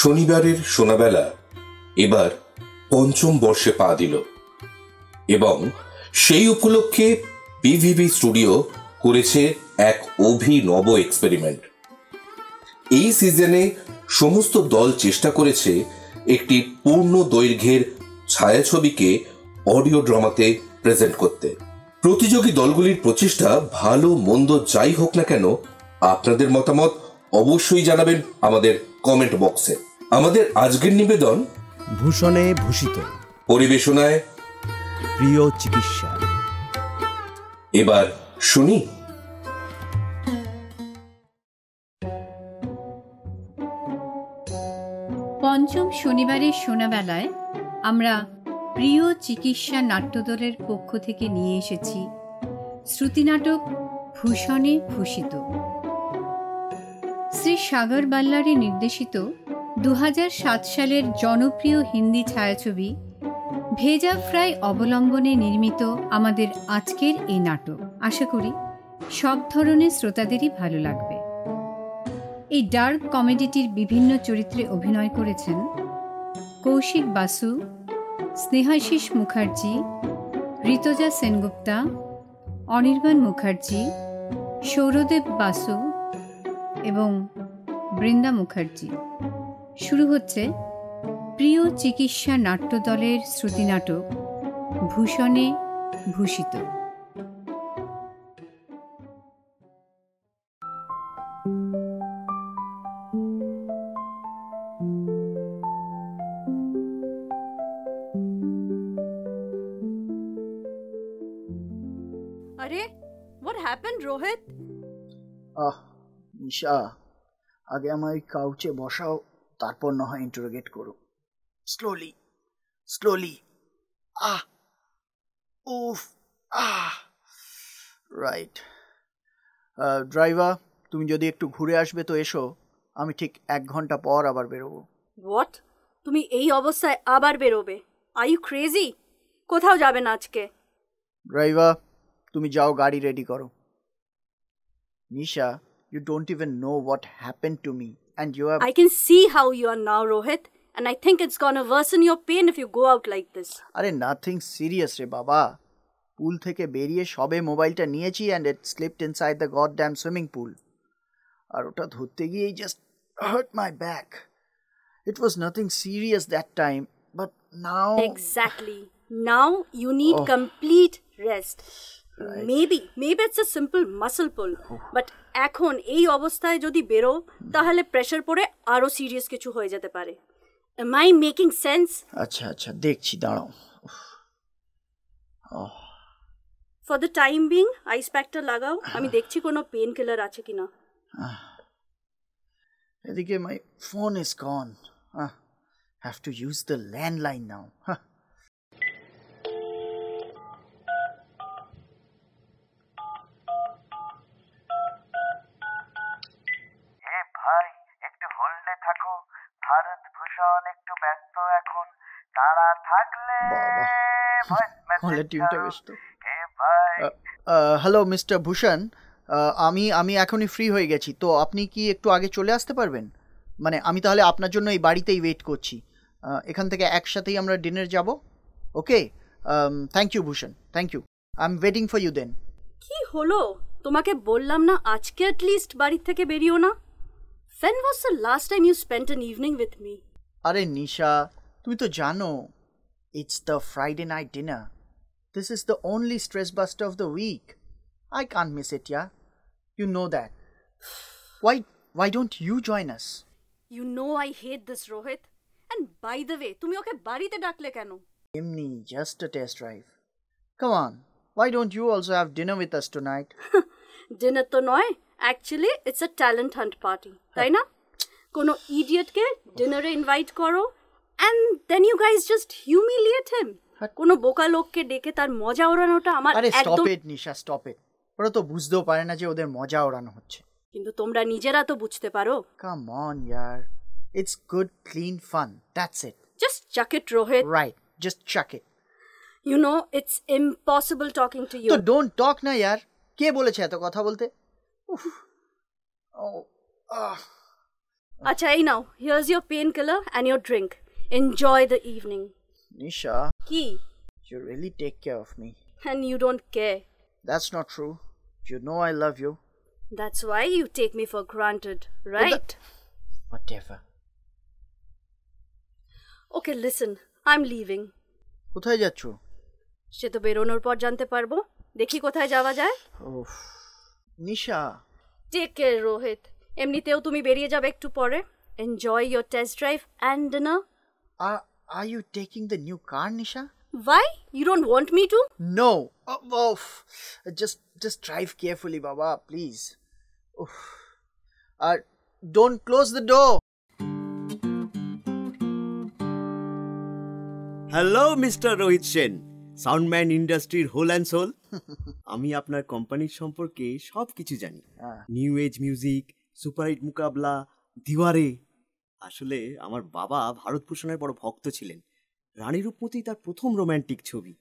শনিবারের সোনাবেলা এবার পঞ্চম বর্ষে পা দিল এবং সেই উপলক্ষে বিভিভি স্টুডিও করেছে এক অভিনব এক্সপেরিমেন্ট। এই সিজনে সমস্ত দল চেষ্টা করেছে একটি পূর্ণ দৈর্ঘ্যের ছায়াছবিকে অডিও ড্রামাতে প্রেজেন্ট করতে। প্রতিযোগী দলগুলির প্রচেষ্টা ভালো মন্দ যাই হোক না কেন, আপনাদের মতামত অবশ্যই জানাবেন আমাদের কমেন্ট বক্সে। আমাদের আজকের নিবেদন ভূষণে ভূষিত, পরিবেশনায় প্রিয় চিকিৎসা। এবার শুনি। পঞ্চম শনিবারের সোনাবেলায় আমরা প্রিয় চিকিৎসা নাট্যদলের পক্ষ থেকে নিয়ে এসেছি শ্রুতিনাটক ভূষণে ভূষিত। শ্রী সাগর বাল্লারি নির্দেশিত 2007 সালের জনপ্রিয় হিন্দি ছায়াছবি ভেজা ফ্রাই অবলম্বনে নির্মিত আমাদের আজকের এই নাটক আশা করি সব ধরনের শ্রোতাদেরই ভালো লাগবে। এই ডার্ক কমেডিটির বিভিন্ন চরিত্রে অভিনয় করেছেন কৌশিক বাসু, স্নেহাশিস মুখার্জি, ঋতজা সেনগুপ্তা, অনির্বাণ মুখার্জি, সৌরদেব বাসু এবং বৃন্দা মুখার্জি। শুরু হচ্ছে প্রিয় চিকিৎসা নাট্যদলের শ্রুতিনাটক ভূষণে ভূষিত। আরে what happened রোহিত? নিশা, আগে আমার ওই কাউচে বসাও, তারপর না হয় ইন্টারোগেট করো। Slowly slowly. রাইট। ড্রাইভার, তুমি যদি একটু ঘুরে আসবে তো এসো, আমি ঠিক 1 ঘন্টা পর আবার বেরোবো। হোয়াট? তুমি এই অবস্থায় আবার বেরোবে? Are you crazy? কোথাও যাবে না আজকে? ড্রাইভার, তুমি যাও, গাড়ি রেডি করো। নিশা, you don't even know what happened to me and you have... I can see how you are now, Rohit, and I think it's gonna worsen your pain if you go out like this. আরে nothing serious রে বাবা। পুল থেকে বেরিয়ে সবে মোবাইলটা নিয়েছি and it slipped inside the goddamn swimming pool. আর ওটা ধরতে গিয়েই just hurt my back. It was nothing serious that time, but now... Exactly. Now you need complete rest. Right. Maybe it's a simple muscle pull, but এখন এই অবস্থায় যদি বেরো তাহলে pressure পড়ে আরো সিরিয়াস কিছু হয়ে যেতে পারে। Am I making sense? আচ্ছা দেখছি, দাঁড়াও। For the time being আইস প্যাকটা লাগাও, আমি দেখছি কোনো পেন কিলার আছে কিনা। এদিকে my phone is gone. Have to use the landline now. Hello mister Bhushan, আমি এখনই ফ্রি হয়ে গেছি, তো আপনি কি একটু আগে চলে আসতে পারবেন? মানে আমি তাহলে আপনার জন্য এই বাড়িতেই ওয়েট করছি। এখান থেকে একসাথেই আমরা ডিনার যাব। Okay, thank you Bhushan, thank you. I am waiting for you then. কি হলো? তোমাকে বললাম না আজকে at least বাড়ি থেকে বেরিও না? When was the last time you spent an evening with me? আরে নিশা, তুমি তো জানো, it's the Friday night dinner. This is the only stress buster of the week. I can't miss it, yeah? You know that. Why don't you join us? You know I hate this, Rohit. And by the way, তুমি ওকে বাড়িতে ডাকলে কেন? Emni, just a test drive. Come on, why don't you also have dinner with us tonight? Dinner তো নয়, actually it's a talent hunt party, তাই না? কোনো ইডিয়েটকে ডিনারে ইনভাইট করো and then you guys just humiliate him. কোনো বোকা লোককে ডেকে তার মজা ওড়ানোটা আমার একদম... আরে stop it Nisha, stop it. ওরা তো বুঝতেও পারে না যে ওদের মজা ওড়ানো হচ্ছে। কিন্তু তোমরা নিজেরা তো বুঝতে পারো। Come on, yaar. It's good, clean fun. That's it. Just chuck it, Rohit. Right, just chuck it. You know, it's impossible talking to you. So don't talk na, yaar. কে বলেছে এত কথা বলতে? Acha, hey now, here's your painkiller and your drink. Enjoy the evening. Nisha, Ki? you really take care of me. And you don't care. That's not true. You know I love you. That's why you take me for granted, right? Whatever. Okay, listen, I'm leaving. কোথায় যাচ্ছ? সে তো বেরোনোর পর জানতে পারবো। দেখি কোথায় যাওয়া যায়। উফ, নিশা। Take care Rohit. এমনিতেও তুমি বেরিয়ে যাবে একটু পরে। Enjoy your test drive and dinner. Are you taking the new car, Nisha? Why? You don't want me to? No. Just drive carefully, Baba, please. Oof. Don't close the door. Hello mister Rohit Sen, soundman ইন্ডাস্ট্রির whole and soul. আমি আপনার কোম্পানির সম্পর্কে সব কিছু জানি। New age music, superhit Muqabla, Deewaare. আসলে আমার বাবা ভারতভূষণের বড় ভক্ত ছিলেন। রানী রূপমতি তার প্রথম রোম্যান্টিক ছবি।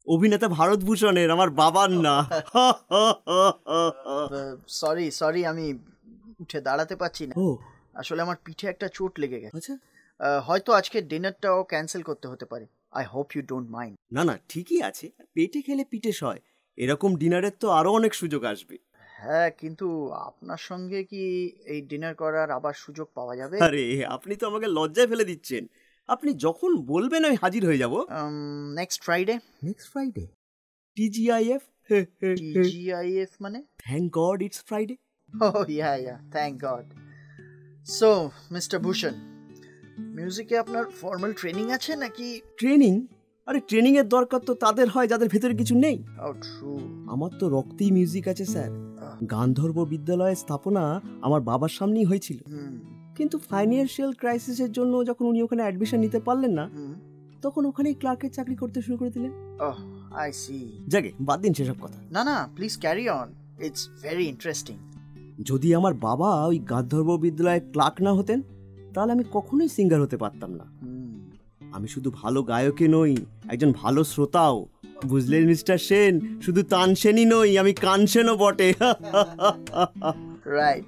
অভিনেতা ভারতভূষণের, আমার বাবার না। সরি আমি উঠে দাঁড়াতে পারছি না। ও আসলে আমার পিঠে একটা চোট লেগে গেছে। আচ্ছা, হয়তো আজকে ডিনারটাও ক্যান্সেল করতে হতে পারে। I hope you don't mind. না ঠিকই আছে, পেটে খেলে পিঠে সয়। এরকম ডিনারের তো আরো অনেক সুযোগ আসবে। হ্যাঁ, কিন্তু আপনার সঙ্গে কি এই ডিনার করার আবার সুযোগ পাওয়া যাবে? আরে আপনি তো আমাকে লজ্জায় ফেলে দিচ্ছেন। আপনি যখন বলবেন আমি হাজির হয়ে যাব। Next Friday. Next Friday? TGIF? TGIF মানে? Thank God it's Friday. Oh yeah, thank God. So, Mr. Bhushan, মিউজিকে আপনার ফর্মাল ট্রেনিং আছে নাকি? ট্রেনিং? আরে ট্রেনিং এর দরকার তো তাদের হয় যাদের ভেতরে কিছু নেই। Oh true. আমার তো রক্তেই মিউজিক আছে স্যার। গান্ধর্ব বিদ্যালয়ের স্থাপনা আমার বাবার সামনেই হয়েছিল, কিন্তু ফাইন্যান্সিয়াল ক্রাইসিসের জন্য যখন উনি ওখানে অ্যাডমিশন নিতে পারলেন না, তখন ওখানেই ক্লার্কের চাকরি করতে শুরু করে দিলেন। Oh, I see. জাগে বাদ দিন সেসব কথা। না please carry on, it's very interesting. যদি আমার বাবা ওই গান্ধর্ব বিদ্যালয়ের ক্লার্ক না হতেন, তাহলে আমি কখনোই সিঙ্গার হতে পারতাম না। আমি শুধু ভালো গায়কই নই, একজন ভালো শ্রোতাও। বুঝলেন মিস্টার সেন, শুধু তানসেনই নই, আমি কানসেনও বটে। Right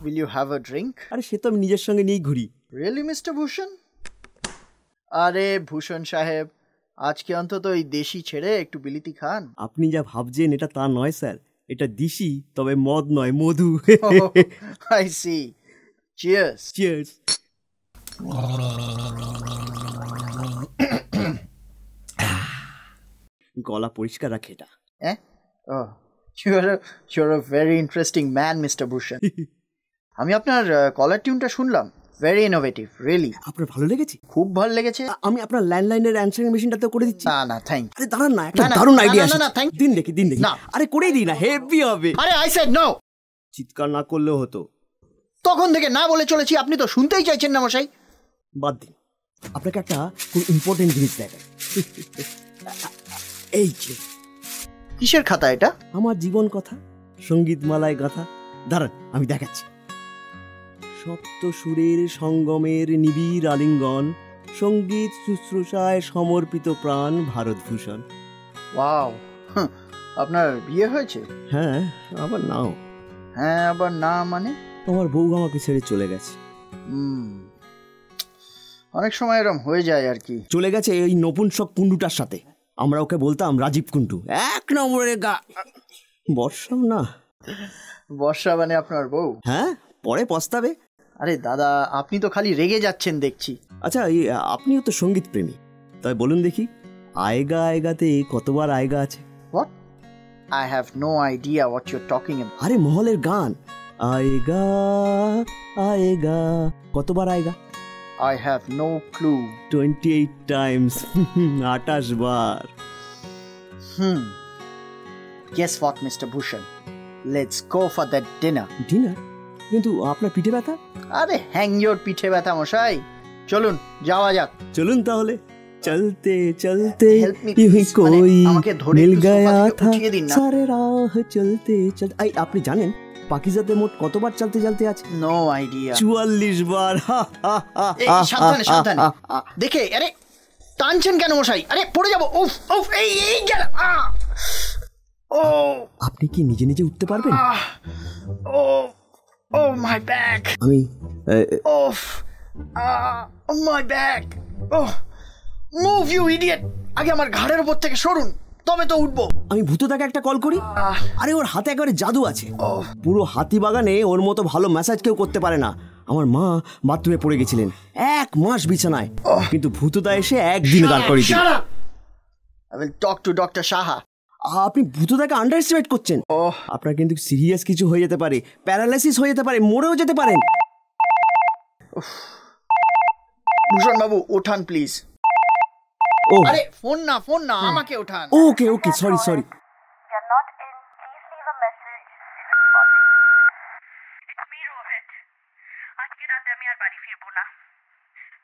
will you have a drink? আরে সে তো আমি নিজের সঙ্গে নিয়েই ঘুরি। Really mister Bhushan? আরে ভূষণ সাহেব, আজকে অন্তত এই দেশি ছেড়ে একটু বিলিতি খান। আপনি যা ভাবছেন এটা তা নয় স্যার, এটা দিশি, তবে মদ নয়, মধু। I see. চিয়ার্স। চিয়ার্স। গলা পরিষ্কার রাখে এটা। You're a very interesting man, Mr. Bhushan. আমি আপনার কলার টিউনটা শুনলাম, ভেরি ইনোভেটিভ, রিয়েলি। আপনার ভালো লেগেছে? খুব ভালো লেগেছে। আমি আপনার ল্যান্ডলাইনের অ্যানসারিং মেশিনটাতে করে দিচ্ছি। না থ্যাঙ্ক। আরে দাঁড়ান না, একটা দারুণ আইডিয়া আছে। দিন দেখি। না আরে করেই দিই না, হেভি হবে। আরে আই সেড নো। চিৎকার না করলেও হতো। তখন থেকে না বলে চলেছি, আপনি তো শুনতেই চাইছেন না মশাই। বাদ দিন, আপনাকে একটা খুব ইম্পর্টেন্ট জিনিস দেখাই। এই যে কিসের খাতা এটা? আমার জীবন কথা, সঙ্গীত মালায় গাথা। দাঁড়ান আমি দেখাচ্ছি। সপ্ত সুরের সঙ্গমের নিবিড় আলিঙ্গন, সঙ্গীত শুশ্রূষায় সমর্পিত প্রাণ, ভারতভূষণ। ওয়াও, আপনার বিয়ে হয়েছে? হ্যাঁ, আবার নাও। হ্যাঁ আবার না মানে? তোমার বউ আমাকে ছেড়ে চলে গেছে। অনেক সময় এরকম হয়ে যায় আর কি। চলে গেছে এই নপুংসক কুন্ডুটার সাথে। আমরা ওকে বলতাম রাজীব কুন্ডু, এক নম্বরের বর্ষাও না। বর্ষা মানে আপনার বউ? হ্যাঁ, পরে পস্তাবে। আরে দাদা, আপনি তো খালি রেগে যাচ্ছেন দেখছি। আচ্ছা, আপনিও তো সঙ্গীত প্রেমী, তাই বলুন দেখি, আয়গা আয়গাতে কতবার আয়গা আছে? What? I have no idea what you are talking about. আরে মহলের গান, আয়গা আয়গা, কতবার আয়গা? I have no clue. 28 times. 28 bar. Guess what, Mr. Bhushan? Let's go for that dinner. Dinner? কিন্তু আপনার পিঠে ব্যথা? আরে hang your পিঠে ব্যথা মশাই। চলুন যাওয়া যাক। চলুন তাহলে। চলতে চলতে ইউহি কোই মিল গয়া থা সারে রাহ চলতে চলতে। আপনি জানেন পাকিজাতে মোট কতবার চলতে চলতে আছে? No idea. 44 বার। সাবধানে দেখে। আরে টানছেন কেন মশাই? আরে পড়ে যাবো। উফ এই গেল। আপনি কি নিজে নিজে উঠতে পারবেন? Oh, my back. আমি Oh, my back. Oh, move you idiot. আগে আমার ঘাড়ের উপর থেকে সরুন, তবে তো উঠবো। আমি ভূতদাকে একটা কল করি। আরে ওর হাতে একেবারে জাদু আছে, পুরো হাতি বাগানে ওর মতো ভালো ম্যাসাজ কেউ করতে পারে না। আমার মা বাথরুমে পড়ে গেছিলেন 1 মাস বিছানায়, কিন্তু ভূতদা এসে একদিন দাঁড় করিয়ে দিল। I will talk to Dr. Saha. আপনি ভূতদাকে আন্ডার এস্টিমেট করছেন। আপনার কিন্তু সিরিয়াস কিছু হয়ে যেতে পারে, প্যারালাইসিস হয়ে যেতে পারে, মরেও যেতে পারেন। ভূষণ বাবু ওঠান প্লিজ। ও আরে ফোন না আমাকে ওঠান। Okay sorry You're not in. Please leave a message. It's me, Rohit. আজকে রাতে আমি আর বাড়ি ফিরবো না।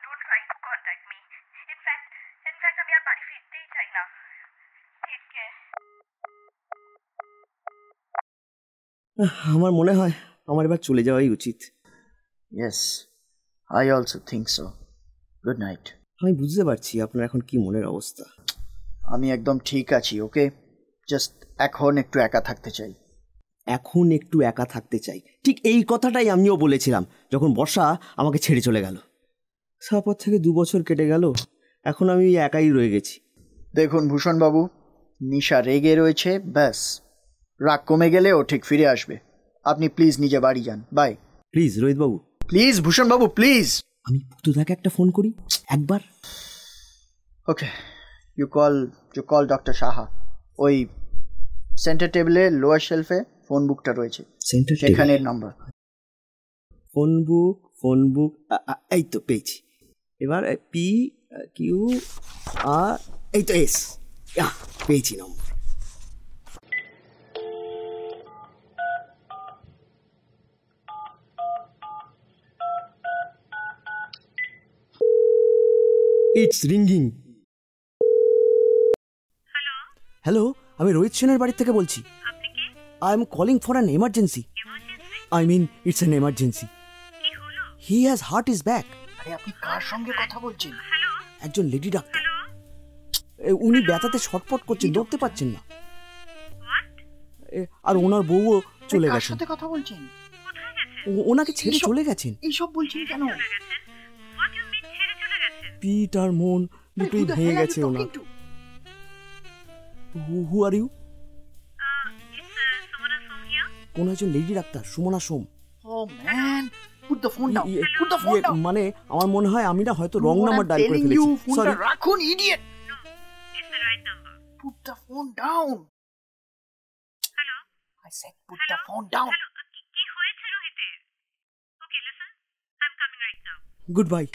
Don't try to contact me. In fact, আমি আর বাড়ি ফিরতেই চাই না। Take care. আমার মনে হয় আমার এবার চলে যাওয়াই উচিত। Yes, I also think so. Good night. আমি বুঝতে পারছি আপনার এখন কি মনের অবস্থা। আমি একদম ঠিক আছি, ওকে? জাস্ট এখন একটু একা থাকতে চাই। ঠিক এই কথাটাই আমিও বলেছিলাম যখন বর্ষা আমাকে ছেড়ে চলে গেল। তারপর থেকে 2 বছর কেটে গেল, এখন আমি একাই রয়ে গেছি। দেখুন ভূষণ বাবু, নিশা রেগে রয়েছে, ব্যাস। রাগ কমে গেলে ও ঠিক ফিরে আসবে। আপনি প্লিজ নিজে বাড়ি যান। By. Please Rohit Babu, please Bhushan Babu, please. আমি পুতুদাকে একটা ফোন করি একবার। ওকে, ইউ কল ডক্টর সাহা। ওই সেন্টার টেবিলে লোয়ার শেলফে ফোন বুকটা রয়েছে, সেখানের নাম্বার। ফোন বুক এই তো পেয়েছি। এবার PQR এই তো S, পেয়েছি নম্বর। It's ringing. হ্যালো, আমি রোহিত সেনের বাড়ি থেকে বলছি। I am calling for an emergency. I mean, it's an emergency. He has hurt his back. আরে আপনি কার সঙ্গে কথা বলছেন? একজন লেডি ডাক্তার। উনি ব্যথাতে ছটফট করছেন, দৌড়তে পারছেন না। আর ওনার বউও চলে গেছেন। কার সাথে কথা বলছেন? ওনাকে ছেড়ে চলে গেছেন। এইসব বলছেন কেন? পিঠ আর মন দুটোই ভেঙে গেছে ওনার। Who are you? কোন একজন lady doctor, Sumana Som. Oh man, put the phone down. Put the phone down. মানে আমার মনে হয় আমি না হয়তো রং নাম্বার ডায়াল করে ফেলেছি। সরি, রাখুন idiot. No, it's the right number. Put the phone down. Hello? I said put the phone down. Hello, কি হয়েছে রোহিতের? Okay, listen. I'm coming right now. Good bye.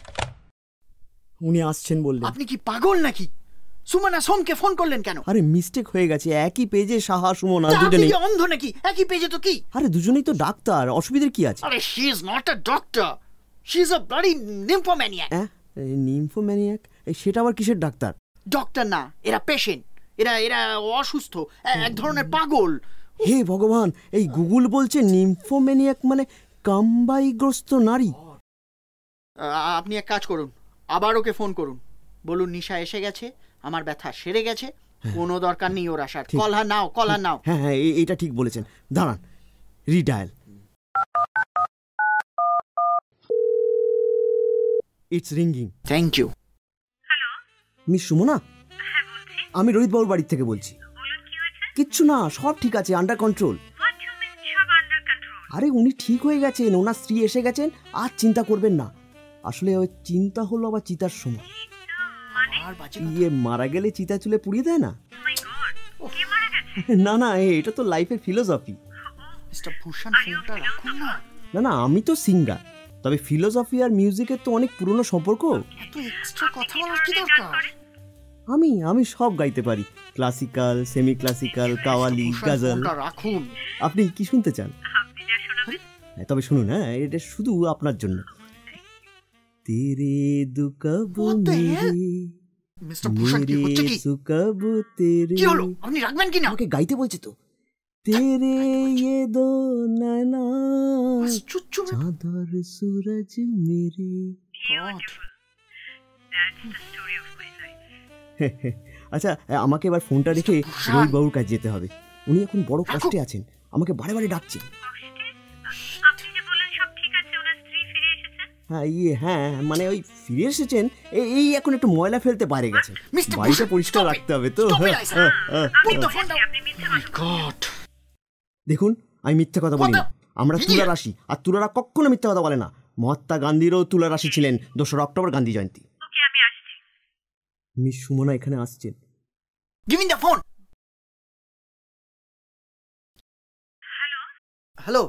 উনি আসছেন বললেন। আপনি কি পাগল নাকি? সুমনা সোমকে ফোন করলেন কেন? আরে মিস্টেক হয়ে গেছে, একই পেজে সাহা সুমনা আপনি দুজনেই। কি অন্ধ নাকি? একই পেজে তো কি? আরে দুজনেই তো ডাক্তার, অসুবিধার কি আছে? আরে she is not a doctor. She is a bloody nymphomaniac. নিম্ফোম্যানিয়াক? সেটা আবার কিসের ডাক্তার? ডক্টর না, এরা পেশেন্ট। এরা অসুস্থ, এক ধরনের পাগল। হে ভগবান, এই গুগল বলছে নিম্ফোম্যানিয়াক মানে কামবাইগ্রস্ত নারী। আপনি এক কাজ করুন, আবার ওকে ফোন করুন, বলুন নিশা এসে গেছে, আমার ব্যথা সেরে গেছে, কোনো দরকার নেই ওর আসার। Call her now. হ্যাঁ, এইটা ঠিক বলেছেন। দাঁড়ান, redial. It's ringing. Thank you. Hello? Miss Sumana, হ্যাঁ বলছি। আমি রোহিত বাবুর বাড়ি থেকে বলছি। বলুন কি হয়েছে? কিচ্ছু না, সব ঠিক আছে, under control. What you mean সব under control? আরে উনি ঠিক হয়ে গেছেন, ওনার স্ত্রী এসে গেছেন, আর চিন্তা করবেন না। আসলে ওই চিন্তা হলো আবার চিতার সময়। আর বাজে মারা গেলে চিতা চুলে পুড়িয়ে দেয় না? Oh my god. কে মারা গেছে? না এটা তো লাইফের ফিলোসফি। মিস্টার ভূষণ ফোনটা রাখুন না। না আমি তো সিঙ্গার, তবে ফিলোসফি আর মিউজিকের তো অনেক পুরনো সম্পর্ক। এত এক্সট্রা কথা বলার কি দরকার? আমি সব গাইতে পারি, ক্লাসিক্যাল, সেমি ক্লাসিক্যাল, কাওয়ালি, গজল। ফোনটা রাখুন। আপনি কি শুনতে চান? আপনি যা শোনাবেন। তবে শুনুন, এটা শুধু আপনার জন্য। তেরে দুকব মেরে, মিস্টার ভূষণ কি হচ্ছে কি? সুকব তেরে। কি হলো? আপনি রাখবেন কি না? আমাকে গাইতে বলছে তো। তেরে ये दो नैना চুপ। চাঁদর सूरज मेरे। That's the story of my life. আচ্ছা, আমাকে এবার ফোনটা রেখে রোহিত বাবুর কাছে যেতে হবে। উনি এখন বড় কষ্টে আছেন, আমাকে বারে বারে ডাকছেন। আপনি যে বলেন হ্যাঁ মানে ওই ফিরে এসেছেন, এই এখন একটু ময়লা ফেলতে বাইরে গেছে, বাড়িটা পরিষ্কার রাখতে হবে তো। দেখুন আমি মিথ্যে কথা বলি না, আমরা তুলা রাশি, আর তুলারা কখনো মিথ্যে কথা বলে না। মহাত্মা গান্ধীরও তুলা রাশি ছিলেন, 2রা অক্টোবর গান্ধী জয়ন্তী। মিস সুমনা এখানে আসছেন। Give me the phone. Hello. Hello?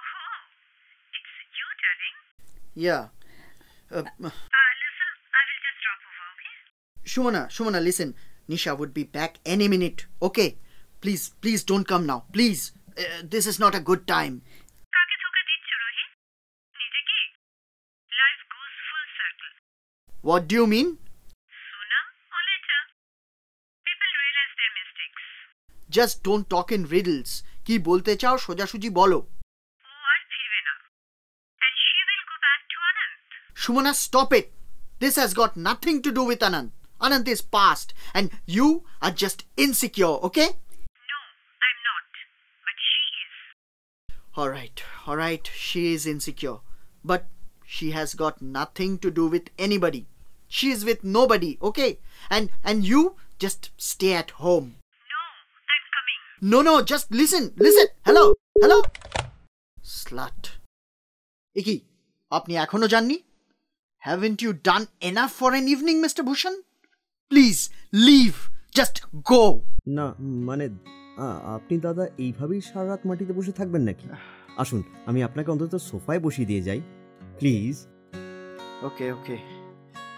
Oh, it's you, darling? Yeah. Listen, I will just drop over, okay? Shumana, listen. Nisha would be back any minute. Okay? Please don't come now. Please. This is not a good time. কাকে ধোকা দিচ্ছ রোহিত? নিজেকে? Life goes full circle. What do you mean? Sooner or later, people realize their mistakes. Just don't talk in riddles. কি বলতে চাও সোজাসুজি বলো। ও আর ফিরবে না। And she will go back to Anand. Shumana, stop it. This has got nothing to do with Anand. Anand is past and you are just insecure, okay? No, I'm not. But she is. All right, she is insecure. But she has got nothing to do with anybody. She is with nobody, okay? And you just stay at home. No, I'm coming. No, just listen. Hello. Slut. Iki, আপনি এখনো যাননি? Haven't you done enough for an evening, Mr. Bhushan? Please, leave. Just go. না মানে আপনি দাদা এইভাবেই সারা রাত মাটিতে বসে থাকবেন নাকি? আসুন আমি আপনাকে অন্তত সোফায় বসিয়ে দিয়ে যাই please. Okay.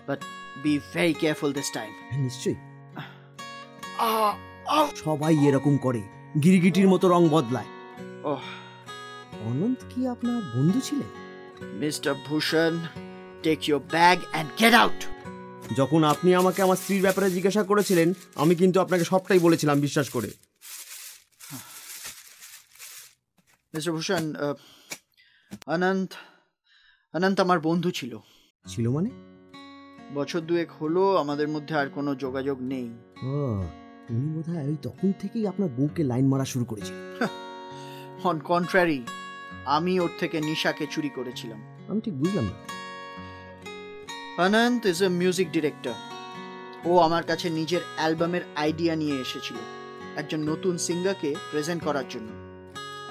But be very careful this time. নিশ্চয়ই, সবাই এরকম করে, গিরগিটির মতো রং বদলায়। Oh, অনন্ত কি আপনার বন্ধু ছিলেন? Mr. Bhushan, take your bag and get out. যখন আপনি আমাকে আমার স্ত্রীর ব্যাপারে জিজ্ঞাসা করেছিলেন, আমি কিন্তু আপনাকে সবটাই বলেছিলাম বিশ্বাস করে। Mr. Bhushan, অনন্ত আমার বন্ধু ছিল মানে? বছর 2 হলো আমাদের মধ্যে আর কোনো যোগাযোগ নেই। উনি বোধহয় ওই তখন থেকেই আপনার বউকে লাইন মারা শুরু করেছিল। অন কন্ট্রারি, আমি ওর থেকে নিশাকে চুরি করেছিলাম। আমি ঠিক বুঝলাম না। অনন্ত ইজ এ মিউজিক ডিরেক্টর। ও আমার কাছে নিজের অ্যালবামের আইডিয়া নিয়ে এসেছিল একজন নতুন সিঙ্গারকে প্রেজেন্ট করার জন্য।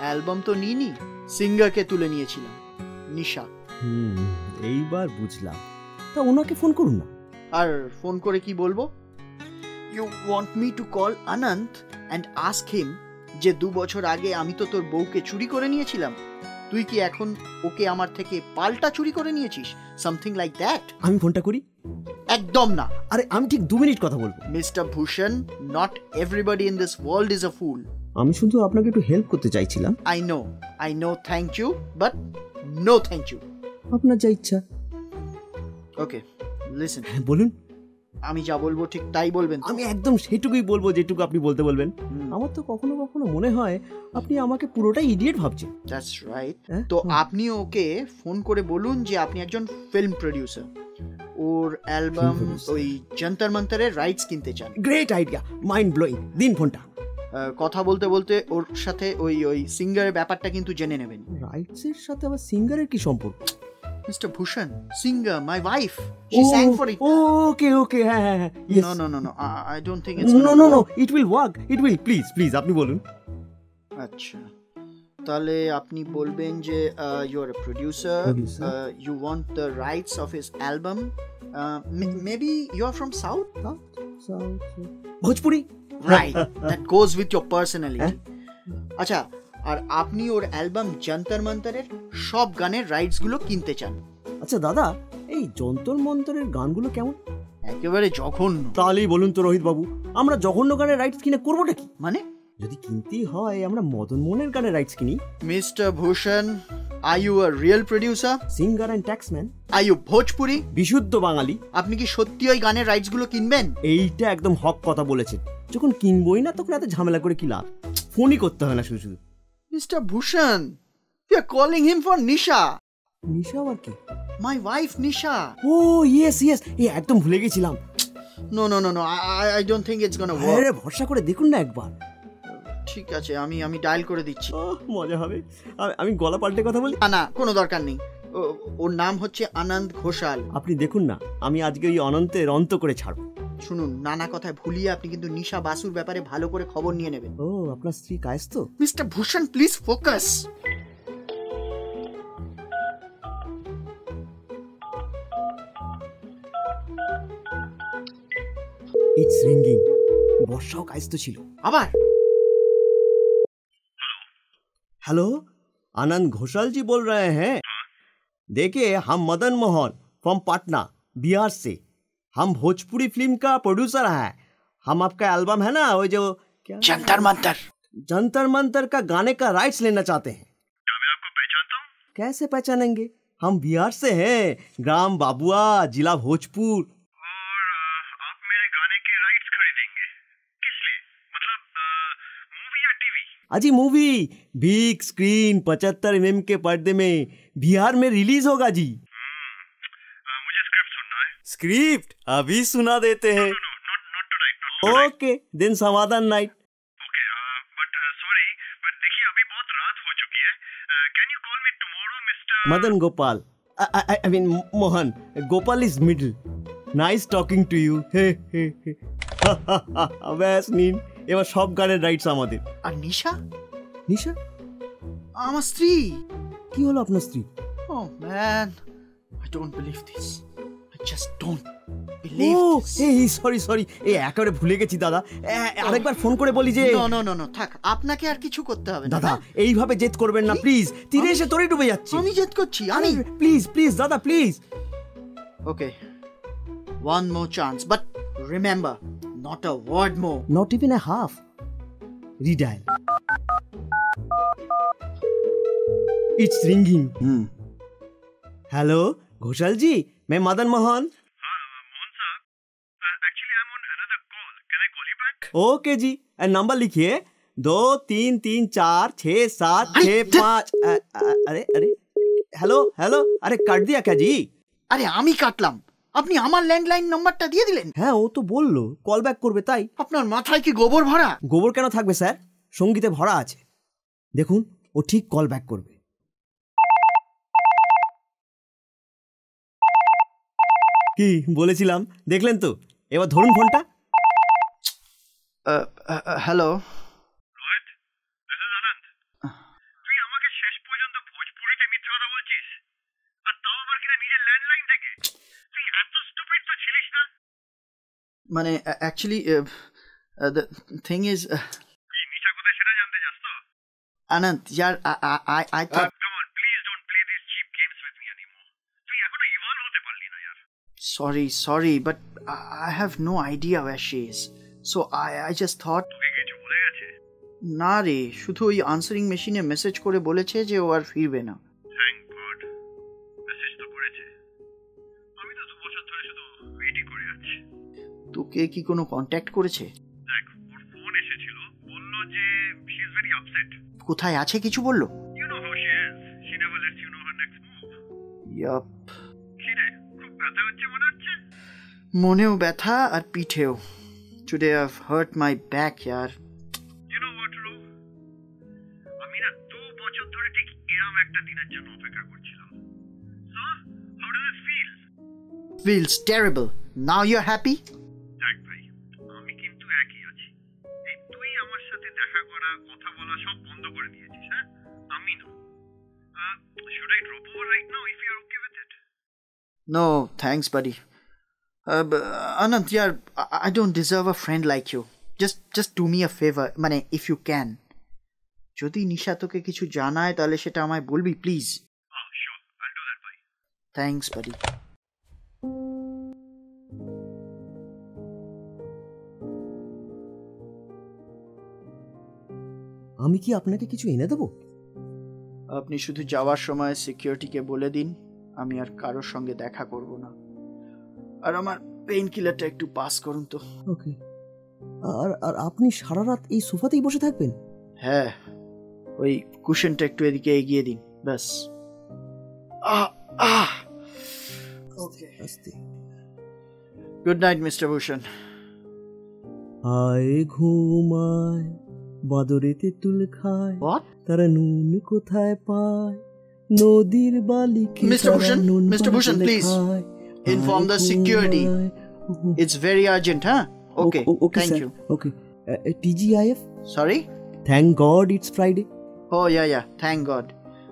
অ্যালবাম তো নিইনি, সিঙ্গারকে তুলে নিয়েছিলাম, নিশা। এইবার বুঝলাম। তা ওনাকে ফোন করুন না। আর ফোন করে কি বলবো? You want me to call Ananta and ask him যে 2 বছর আগে আমি তো তোর বউকে চুরি করে নিয়েছিলাম, তুই কি এখন ওকে আমার থেকে পাল্টা চুরি করে নিয়েছিস? Something like that. আমি ফোনটা করি? একদম না। আরে আমি ঠিক 2 মিনিট কথা বলবো। Mister Bhushan, not everybody in this world is a fool. আমি শুধু আপনাকে একটু হেল্প করতে চাইছিলাম। I know, thank you, but no thank you. আপনার যা ইচ্ছা। Okay, listen. বলুন। আমি যা বলবো ঠিক তাই বলবেন? আমি একদম সেটুকুই বলবো যেটুকু আপনি বলতে বলবেন। আমার তো কখনো কখনো মনে হয় আপনি আমাকে পুরোটাই ইডিয়েট ভাবছেন। That's right. তো আপনি ওকে ফোন করে বলুন যে আপনি একজন ফিল্ম প্রোডিউসার, ওর অ্যালবাম ওই যন্তর মন্তরের রাইটস কিনতে চান। Great idea, mind blowing. দিন ফোনটা। কথা বলতে বলতে ওর সাথে ওই সিঙ্গারের ব্যাপারটা কিন্তু জেনে নেবেন। রাইটসের সাথে আবার সিঙ্গারের কি সম্পর্ক? Mr. Bhushan, singer, my wife. She sang for it. Okay. Yes. No. I don't think it's gonna No. It will work. It will. Please, আপনি বলুন। আচ্ছা, তাহলে আপনি বলবেন যে you are a producer. You want the rights of his album. Maybe you are from South? Bhojpuri? Right. That goes with your personality. আচ্ছা, আর আপনি ওর album যন্তর মন্তরের সব গানের রাইটস গুলো কিনতে চান। আচ্ছা দাদা, এই যন্তর মন্তরের গানগুলো কেমন? একেবারে জঘন্য। তাহলেই বলুন তো রোহিত বাবু, আমরা জঘন্য গানের রাইটস কিনে করবোটা কি? মানে যদি কিনতেই হয় আমরা মদন মোহনের গানের রাইটস কিনি। Mister Bhushan, are you a real producer, singer and taxman? Are you Bhojpuri, বিশুদ্ধ বাঙালি? আপনি কি সত্যি ওই গানের রাইটস গুলো কিনবেন? এইটা একদম হক কথা বলেছেন। যখন কিনবই না তখন এত ঝামেলা করে কি লাভ? ফোনই করতে হয় না শুধু। Mr. Bhushan, you are calling him for Nisha. Nisha আর কি? My wife Nisha. Oh, yes. এই একদম ভুলে গেছিলাম। No. I don't think it's gonna work. আরে ভরসা করে দেখুন না একবার। ঠিক আছে, আমি ডায়াল করে দিচ্ছি। মজা হবে। আমি গলা পাল্টে কথা বলি? না, কোনো দরকার নেই। ওর নাম হচ্ছে আনন্দ ঘোষাল। আপনি দেখুন না, আমি আজকে ওই অনন্তের অন্ত করে ছাড়বো। শুনুন, নানা কথায় ভুলিয়ে আপনি কিন্তু নিশা বাসুর ব্যাপারে ভালো করে খবর নিয়ে নেবেন। ও, আপনার স্ত্রী কায়স্থ? Mister Bhushan, please focus. It's ringing. বর্ষাও কায়স্থ ছিল। আবার हेलो, आनंद घोषाल जी बोल रहे हैं? देखिए, हम मदन मोहन फ्रॉम पटना बिहार से। हम भोजपुरी फिल्म का प्रोड्यूसर हैं। हम आपका एल्बम है ना, वो जो क्या जंतर मंतर जंतर मंतर का गाने का राइट्स लेना चाहते हैं। क्या मैं आपको पहचानता हूँ? कैसे पहचानेंगे? हम बिहार से हैं, ग्राम बाबुआ, जिला भोजपुर। और आप मेरे गाने के राइट्स खरीदेंगे? किस लिए? मतलब मूवी या टीवी? अजी मूवी, बिग स्क्रीन 75 mm के पर्दे में बिहार में रिलीज होगा जी। मुझे स्क्रिप्ट सुनना है। स्क्रिप्ट अभी सुना देते हैं। Not tonight. ओके, दिन समाधान night. Okay, but sorry, but देखिए अभी बहुत रात हो चुकी है। Can you call me tomorrow mister Madan Gopal, I mean Mohan. Gopal is middle. Nice talking to you. ব্যাস নিন, এবার সব গানের রাইটস আমাদের। আর নিশা? নিশা আমার স্ত্রী। কি হলো আপনার স্ত্রী? Oh man, I don't believe this. I just don't believe ও, this. এই সরি, এই একেবারে ভুলে গেছি দাদা। আরেকবার ফোন করে বলি যে No, থাক, আপনাকে আর কিছু করতে হবে না। দাদা এইভাবে জেদ করবেন না প্লিজ। তীরে এসে তোরে ডুবে যাচ্ছি। আমি জেদ করছি, আমি। প্লিজ দাদা please. Okay, one more chance, but remember, not a word more. Not even a half. Redial. It's ringing. Hello Ghoshal ji, मैं मदन मोहन। मोहन साहब, actually I am on another call. Can I call you back? Okay जी, number लिखिए 23346765। अरे hello, अरे काट दिया क्या जी? আরে আমি কাটলাম, আপনি আমার ল্যান্ডলাইন নাম্বারটা দিয়ে দিলেন। হ্যাঁ, ও তো বললো কল ব্যাক করবে, তাই। আপনার মাথায় কি গোবর ভরা? গোবর কেন থাকবে স্যার, সঙ্গীতে ভরা আছে। দেখুন, ও ঠিক কল ব্যাক করবে। কি বলেছিলাম, দেখলেন তো? এবার ধরুন ফোনটা। হ্যালো, রোহিত, দিস ইজ আনন্দ। তুই আমাকে শেষ পর্যন্ত ভোজপুরিতে মিথ্যা কথা বলছিস, আর তাও আবার কিনা নিজের ল্যান্ডলাইন থেকে। তুই এত স্টুপিড তো ছিলিস না। মানে অ্যাকচুয়ালি দ্য থিং ইজ, কি নিশা কোথায় সেটা জানতে চাস তো? আনন্দ ইয়ার, I thought, come on, please don't play this cheap games with me anymore. তুই এখনো ইভলভ হতে পারলি না यार। sorry, but I have no idea where she is. So I just thought, তোকে কিছু বলে গেছে? না রে, শুধু ওই আনসারিং মেশিনে মেসেজ করে বলেছে যে ও আর ফিরবে না। থ্যাংক গড, মেসেজ তো করেছে। আমি তো 2 বছর ধরে শুধু ওয়েটই করে যাচ্ছি। তোকে কি কোনো কন্ট্যাক্ট করেছে? দেখ, ওর ফোন এসেছিল, বলল যে শি ইজ ভেরি আপসেট। কোথায় আছে কিছু বললো? You know how she is. She never lets you know her next move. Yup, কি রে, খুব ব্যথা হচ্ছে মনে হচ্ছে? মনেও ব্যথা আর পিঠেও। Today I've hurt my back, yaar. You know what, Ro? আমি না 2 বছর ধরে ঠিক এরকম একটা দিনের জন্য অপেক্ষা করছিলাম। So, how does it feel? Feels terrible. Now you're happy? দেখ ভাই, আমি কিন্তু একই আছি। এই তুই আমার সাথে দেখা করা, কথা বলা সব বন্ধ করে দিয়েছিস, হ্যাঁ? আমি না। Should I drop over right now if you're okay with it? No, thanks, buddy. Anand, yaar, I don't deserve a friend like you. Just do me a favor, মানে if you can. যদি নিশা তোকে কিছু জানায় তাহলে সেটা আমায় বলবি please. Oh, sure. I'll do that, bhai. Thanks, buddy. আমি কি আপনাকে কিছু এনে দেবো? আপনি শুধু যাওয়ার সময় সিকিউরিটিকে বলে দিন আমি আর কারোর সঙ্গে দেখা করব না, আর আমার পেইন কিলারটা একটু পাস করুন তো। ওকে। আর আপনি সারা রাত এই সোফাতেই বসে থাকবেন? হ্যাঁ, ওই কুশনটা একটু এদিকে এগিয়ে দিন, ব্যাস। ওকে, গুড নাইট মিস্টার ভূষণ। আয় ঘুমায়, বাদরে তেঁতুল খায়, তারা নুন কোথায় পায়, নদীর বালিকে Mr. Bhushan, Mr. Bhushan, please inform the security. It's very urgent, huh? Okay, thank you. Okay TGIF, Sorry? thank God it's Friday. Oh, yeah, thank God.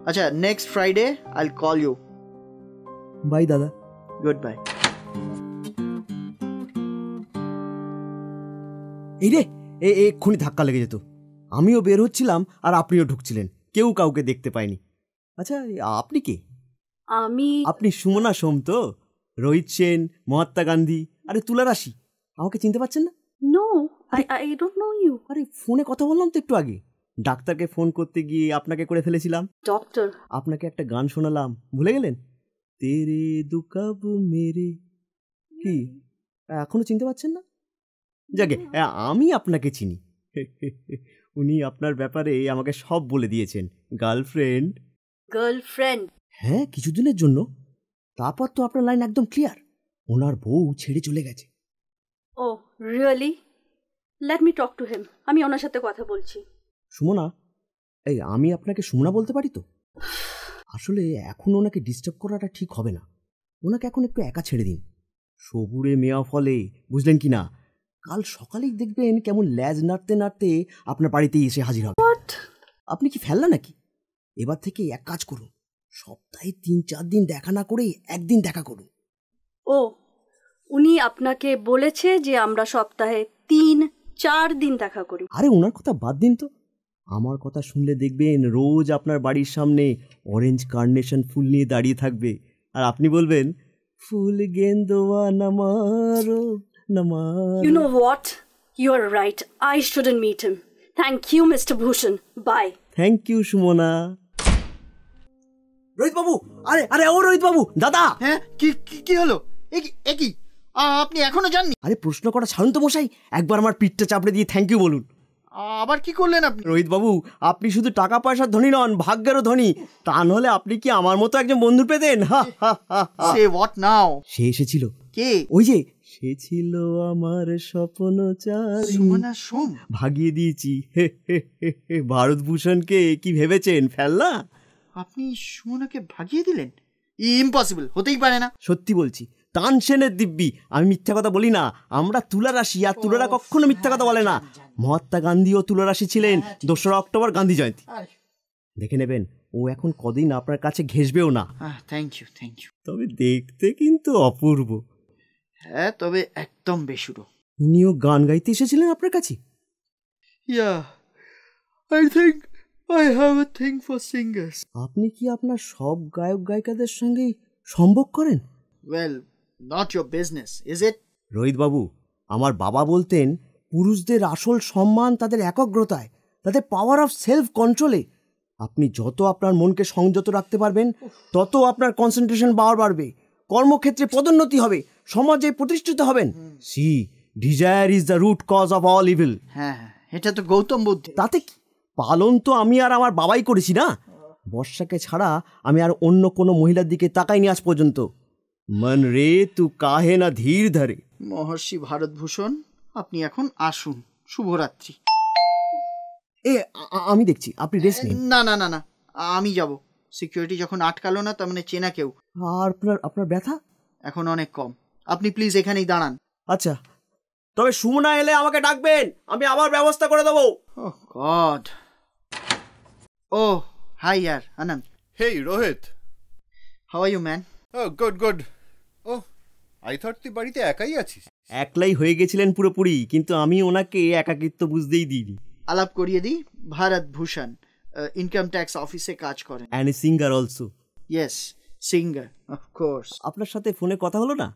Acha, next Friday, I'll call you. Bye দাদা। Goodbye. এই রে, এক্ষুনি ধাক্কা লেগে যেত। আমিও বের হচ্ছিলাম আর আপনিও ঢুকছিলেন, কেউ কাউকে দেখতে পায়নি। আচ্ছা, আপনি কে? আপনি সুমনা সোম তো? রোহিত সেন, মহাত্মা গান্ধী, আরে তুলা রাশি, আমাকে চিনতে পারছেন না? No, I don't know you. আরে ফোনে কথা বললাম তো একটু আগে, ডাক্তারকে ফোন করতে গিয়ে আপনাকে করে ফেলেছিলাম। Doctor. আপনাকে একটা গান শোনালাম, ভুলে গেলেন? তেরে দুকাব মেরে, কি এখনো চিনতে পারছেন না? যাকে আমি আপনাকে চিনি। উনি আপনার ব্যাপারে আমাকে সব বলে দিয়েছেন। গার্লফ্রেন্ড? হ্যাঁ, কিছুদিনের জন্য। তারপর তো আপনার লাইন একদম ক্লিয়ার, ওনার বউ ছেড়ে চলে গেছে। Oh, really? Let me talk to him. আমি ওনার সাথে কথা বলছি। সুমনা, আমি আপনাকে সুমনা বলতে পারি তো? আসলে এখন ওনাকে ডিস্টার্ব করাটা ঠিক হবে না, ওনাকে এখন একটু একা ছেড়ে দিন। সবুরে মেয়া ফলে, বুঝলেন কি না? কাল সকালেই দেখবেন কেমন ল্যাজ নাড়তে নাড়তে আপনার বাড়িতেই এসে হাজির হবে। আপনি কি ফেললা নাকি? এবার থেকে এক কাজ করুন, সপ্তাহে 3-4 দিন দেখা না করে একদিন দেখা করুন। ও, উনি আপনাকে বলেছে যে আমরা সপ্তাহে 3-4 দিন দেখা করি? আরে ওনার কথা বাদ দিন তো, আমার কথা শুনলে দেখবেন রোজ আপনার বাড়ির সামনে অরেঞ্জ কার্নেশন ফুল নিয়ে দাঁড়িয়ে থাকবে, আর আপনি বলবেন ফুল গেন্দোয়া নামারো নামারো। You know what? You are right. I shouldn't meet him. Thank you, Mr. Bhushan. Bye. Thank you Sumana. Rohit বাবু, আরে ও রোহিত বাবু, দাদা। হ্যাঁ, কি হলো? কি আপনি এখনো জাননি? আরে প্রশ্ন করা ছাড়ুন তো মশাই, একবার আমার পিঠটা চাপড়ে দিয়ে থ্যাংক ইউ বলুন। আবার কি করলেন আপনি? রোহিত বাবু, আপনি শুধু টাকা পয়সার ধনী নন, ভাগ্যেরও ধনী। তা নাহলে আপনি কি আমার মতো একজন বন্ধু পেতেন? Say what now? সে এসেছিল। কে? ওই যে, সে ছিল আমার স্বপ্নচারী। সুমনা সোম। ভাগিয়ে দিয়েছি। ভারতভূষণকে কি ভেবেছেন ফেলনা? আপনি সুমনাকে ভাগিয়ে দিলেন? ইম্পসিবল, হতেই পারে না। সত্যি বলছি, তানসেনের দিব্যি, আমি মিথ্যা কথা বলি না। আমরা তুলা রাশি, আর তুলারা কখনো মিথ্যা কথা বলে না। মহাত্মা গান্ধীও তুলা রাশি ছিলেন। 2রা অক্টোবর গান্ধী জয়ন্তী। দেখে নেবেন, ও এখন কদিন আপনার কাছে ঘেঁষবেও না। Thank you. তবে দেখতে কিন্তু অপূর্ব। হ্যাঁ, তবে একদম বেসুরো। ইনিও গান গাইতে এসেছিলেন আপনার কাছে? Yeah, I think I have a thing for singers. আপনি কি আপনার সব গায়ক গায়িকাদের সঙ্গেই সম্ভব করেন? Well, not your business, is it? Rohit বাবু, আমার বাবা বলতেন পুরুষদের আসল সম্মান তাদের একাগ্রতায়, তাদের পাওয়ার অফ সেলফ কন্ট্রোলে। আপনি যত আপনার মনকে সংযত রাখতে পারবেন, তত আপনার কনসেন্ট্রেশন পাওয়ার বাড়বে, কর্মক্ষেত্রে পদোন্নতি হবে, সমাজে প্রতিষ্ঠিত হবেন। See desire is the root cause of all evil. হ্যাঁ, এটা তো গৌতম বুদ্ধ। তাতে কি, পালন তো আমি আর আমার বাবাই করেছি না? বর্ষাকে ছাড়া আমি আর অন্য কোনো মহিলার দিকে তাকাইনি আজ পর্যন্ত। মন রে তু কাহে না ধীর ধরে। মহর্ষি ভারতভূষণ, আপনি এখন আসুন। শুভরাত্রি। আমি দেখছি, আপনি রেস্ট নিন। না, আমি যাব। সিকিউরিটি যখন আটকালো না, তার মানে চেনা কেউ। আর আপনার ব্যথা এখন অনেক কম। আপনি প্লিজ এখানেই দাঁড়ান। আচ্ছা, তবে সুমনা এলে আমাকে ডাকবেন, আমি আবার ব্যবস্থা করে দেবো। Oh God. Oh, hi yaar, Anand. Hey, Rohit. How are you, man? Oh, good. Oh, I thought তুই বাড়িতে একাই আছিস। একলাই হয়ে গেছিলেন পুরোপুরি, কিন্তু আমি ওনাকে একাকিত্ব বুঝতেই দিইনি। আলাপ করিয়ে দিই, ভারতভূষণ ইনকাম ট্যাক্স অফিসে কাজ করেন। And a singer also. Yes, singer, of course. আপনার সাথে ফোনে কথা হলো না?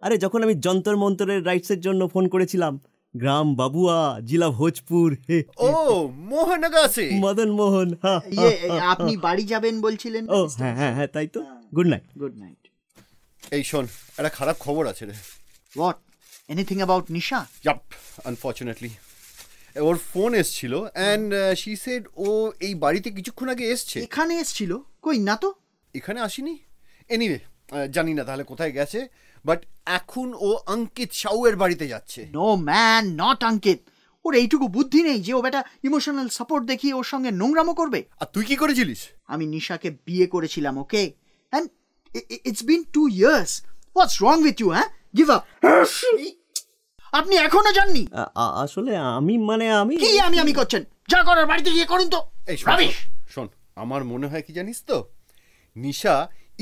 আরে যখন আমি যন্তর মন্তরের রাইটসের জন্য ফোন করেছিলাম, গ্রাম বাবুয়া, জেলা ভোজপুর। ও মোহন আগাসে, মদন মোহন। আপনি বাড়ি যাবেন বলছিলেন? ও হ্যাঁ, তাই তো। Good night. এই শোন, একটা খারাপ খবর আছে রে। What? Anything about Nisha? Yup, unfortunately. Or phone এসছিল and she said ও এই বাড়িতে কিছুক্ষণ আগে এসছে। এখানে এসছিল? কই না তো। এখানে আসেনি। এনিওয়ে, জানি না তাহলে কোথায় গেছে, বাট এখন ও অঙ্কিত সাউয়ের বাড়িতে যাচ্ছে। No man, not Ankit. ও ওর এইটুকু বুদ্ধি নেই যে ও বেটা ইমোশনাল সাপোর্ট দেখিয়ে ওর সঙ্গে নোংরামো করবে। আর তুই কি করেছিলিস? আমি নিশাকে বিয়ে করেছিলাম, okay, and it's been 2 years. What's wrong with you? হ্যাঁ, গিভ আপ। আপনি এখনো জাননি? আসলে আমি কি আমি করছেন? যা করার বাড়িতে গিয়ে করুন তো। এই শোন, আমার মনে হয় কি জানিস তো, নিশা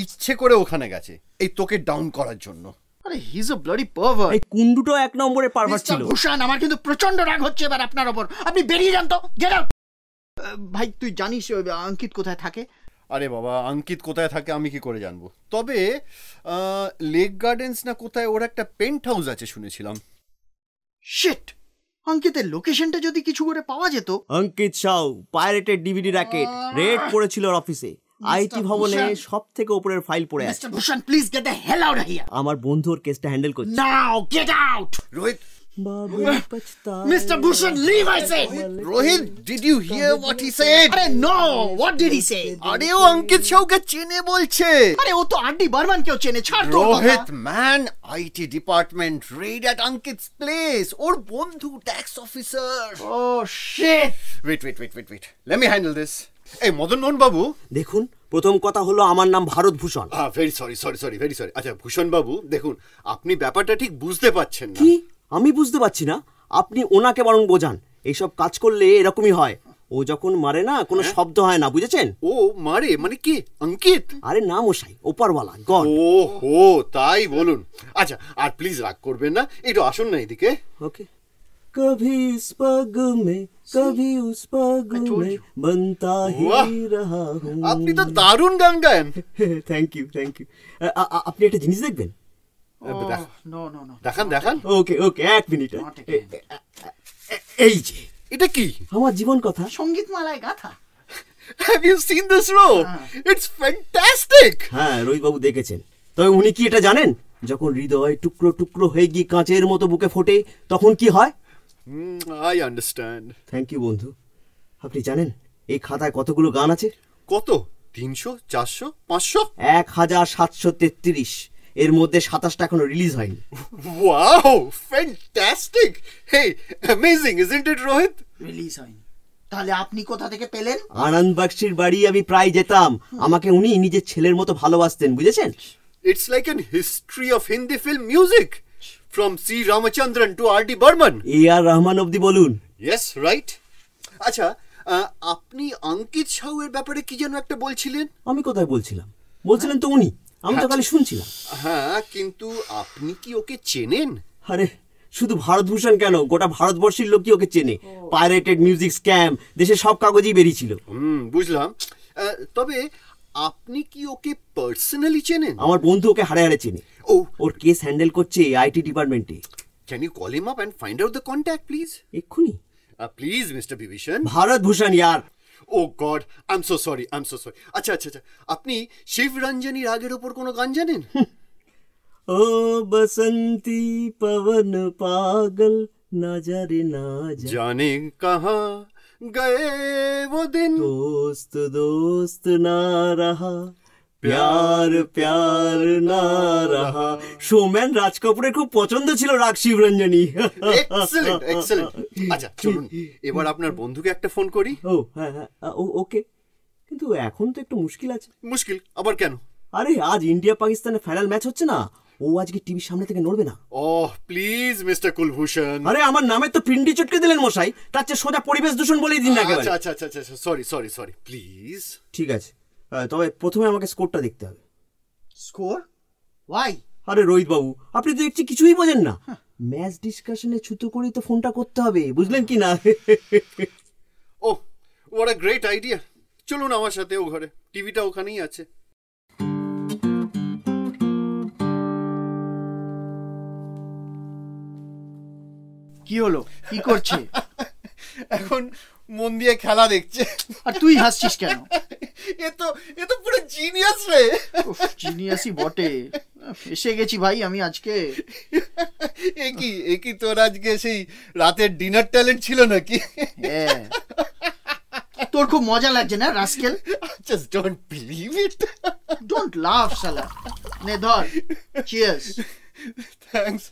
ইচ্ছে করে ওখানে গেছে এই তোকে ডাউন করার জন্য। আরে he is a bloody pervert. এই কুন্ডুটো এক নম্বরে পারভার্ট ছিল। ভূষণ, আমার কিন্তু প্রচন্ড রাগ হচ্ছে এবার আপনার ওপর। আপনি বেরিয়ে যান তো, গেট আউট। ভাই তুই জানিস অঙ্কিত কোথায় থাকে? আরে বাবা, অঙ্কিত কোথায় থাকে আমি কি করে জানবো? তবে লেক গার্ডেন্স না কোথায় ওর একটা পেন্ট হাউস আছে শুনেছিলাম। শিট, অঙ্কিতের লোকেশনটা যদি কিছু করে পাওয়া যেত। Ankit Sau pirated DVD racket raid পড়েছিল ওর অফিসে। আইটি ভবনে সবথেকে উপরের ফাইল পড়ে আছে। Mister Bhushan, please get the hell out of here. আমার বন্ধু ওর কেসটা হ্যান্ডেল করছে। Now get out. Rohit, mister Bhushan, leave I say. Rohit, did you hear what he said? আরে no, what did he say? আরে ও অঙ্কিত সাউকে চেনে বলছে। আরে ও তো আরডি বর্মন কেও চেনে। ছাড় তো। Rohit man, IT department raid at Ankit's place. ওর বন্ধু tax officer. Oh shit. Wait, let me handle this. এই মদন মোহন বাবু, দেখুন, প্রথম কথা হলো আমার নাম ভারত ভূষণ। Very sorry. আচ্ছা ভূষণ বাবু, দেখুন আপনি ব্যাপারটা ঠিক বুঝতে পারছেন না। কি আমি বুঝতে পারছি না? আপনি ওনাকে বরং বোঝান। এইসব কাজ করলে এরকমই হয়। ও যখন মারে না কোনো শব্দ হয় না, বুঝেছেন? ও মারে মানে কি? অঙ্কিত? আরে না মশাই, ওপারওয়ালা গড। ও তাই বলুন। আচ্ছা, আর প্লিজ রাগ করবেন না, একটু আসুন না এদিকে। ওকে। कभी इस पग में कभी उस पग में बनता ही रहा हूँ। আপনি তো দারুণ গান গান। Thank you. আপনি একটা জিনিস দেখবেন? নো। দেখান। ওকে, এক মিনিট। এই যে এটা কি? আমার জীবন কথা। সঙ্গীত মালায় গাথা। Have you seen this row? It's fantastic. হ্যাঁ, রোহিত বাবু দেখেছেন। তবে উনি কি এটা জানেন, যখন হৃদয় টুকরো টুকরো হয়ে গিয়ে কাঁচের মতো বুকে ফোটে তখন কি হয়? I understand. থ্যাংক ইউ বন্ধু। আপনি জানেন এই খাতায় কতগুলো গান আছে? কত? 300, 400, 500? 1733। এর মধ্যে 27টা এখনো রিলিজ হয়নি। Wow, fantastic. Hey, amazing, isn't it, Rohit? Release হয়নি? তাহলে আপনি কোথা থেকে পেলেন? আনন্দ বাক্সির বাড়ি আমি প্রায় যেতাম। আমাকে উনি নিজের ছেলের মতো ভালোবাসতেন, বুঝেছেন? It's like an history of Hindi film music. From C. Ramachandran to R.D. Burman. A.R. Rahman অবধি বলুন। Yes, right. আচ্ছা, আপনি অঙ্কিত সাউয়ের ব্যাপারে কি যেন একটা বলছিলেন? আমি কোথায় বলছিলাম তো উনি। আমি তো খালি শুনছিলাম। হ্যাঁ, কিন্তু আপনি কি ওকে চেনেন? আরে শুধু ভারতভূষণ কেন, গোটা ভারতবর্ষের লোকই ওকে চেনে। পাইরেটেড মিউজিক স্ক্যাম দেশের সব কাগজেই বেরিয়েছিল। বুঝলাম। তবে আপনি কি ওকে পার্সোনালি চেনেন? আমার বন্ধু ওকে হাড়ে চেনে। ওর কেস হ্যান্ডেল করছে আইটি ডিপার্টমেন্টে। Can you call him up and find out the contact, please? এক্ষুনি? Please, Mr. Bibhishan. ভারতভূষণ ইয়ার। Oh God, I'm so sorry. আচ্ছা, আপনি শিব রঞ্জনীর রাগের উপর কোনো গান জানেন? ও বসন্তি পবন পাগল না যা রে না যা, জানে কাহা গয়ে वो दिन, दोस्त ना रहा, প্যার না রাহা। সোম্যান রাজ কাপুরের খুব পছন্দ ছিল রাগ শিবরঞ্জনী। এক্সেলেন্ট। আচ্ছা চলুন এবার আপনার বন্ধুকে একটা ফোন করি। হ্যাঁ, ওকে। কিন্তু এখন তো একটু মুশকিল আছে। মুশকিল আবার কেন? আরে আজ ইন্ডিয়া পাকিস্তানের ফাইনাল ম্যাচ হচ্ছে না, ও আজকে টিভির সামনে থেকে নড়বে না। Please mister Kulbhushan. আরে আমার নামে তো পিন্ডি চটকে দিলেন মশাই, তার চেয়ে সোজা পরিবেশ দূষণ বলেই দিন না একেবারে। আচ্ছা সরি প্লিজ। ঠিক আছে, তবে প্রথমে আমাকে স্কোরটা দেখতে হবে। স্কোর? ওয়াই? আরে রোহিত বাবু, আপনি তো দেখছি কিছুই বোঝেন না। ম্যাচ ডিসকাশনে ছুতো করেই তো ফোনটা করতে হবে, বুঝলেন কি না? What a great idea. চলুন আমার সাথে ও ঘরে, টিভিটা ওখানেই আছে। কি হলো? কি করছে? এখন মন দিয়ে খেলা দেখছে। আর তুই হাসছিস কেন? এ তো পুরো জিনিয়াস রে। জিনিয়াসই বটে। এসে গেছি ভাই আমি আজকে। একই তোর আজকে সেই রাতের ডিনার ট্যালেন্ট ছিল নাকি? হ্যাঁ। তোর খুব মজা লাগছে না rascal? Just don't believe it. Don't laugh, শালা। নে ধর। Cheers. Thanks.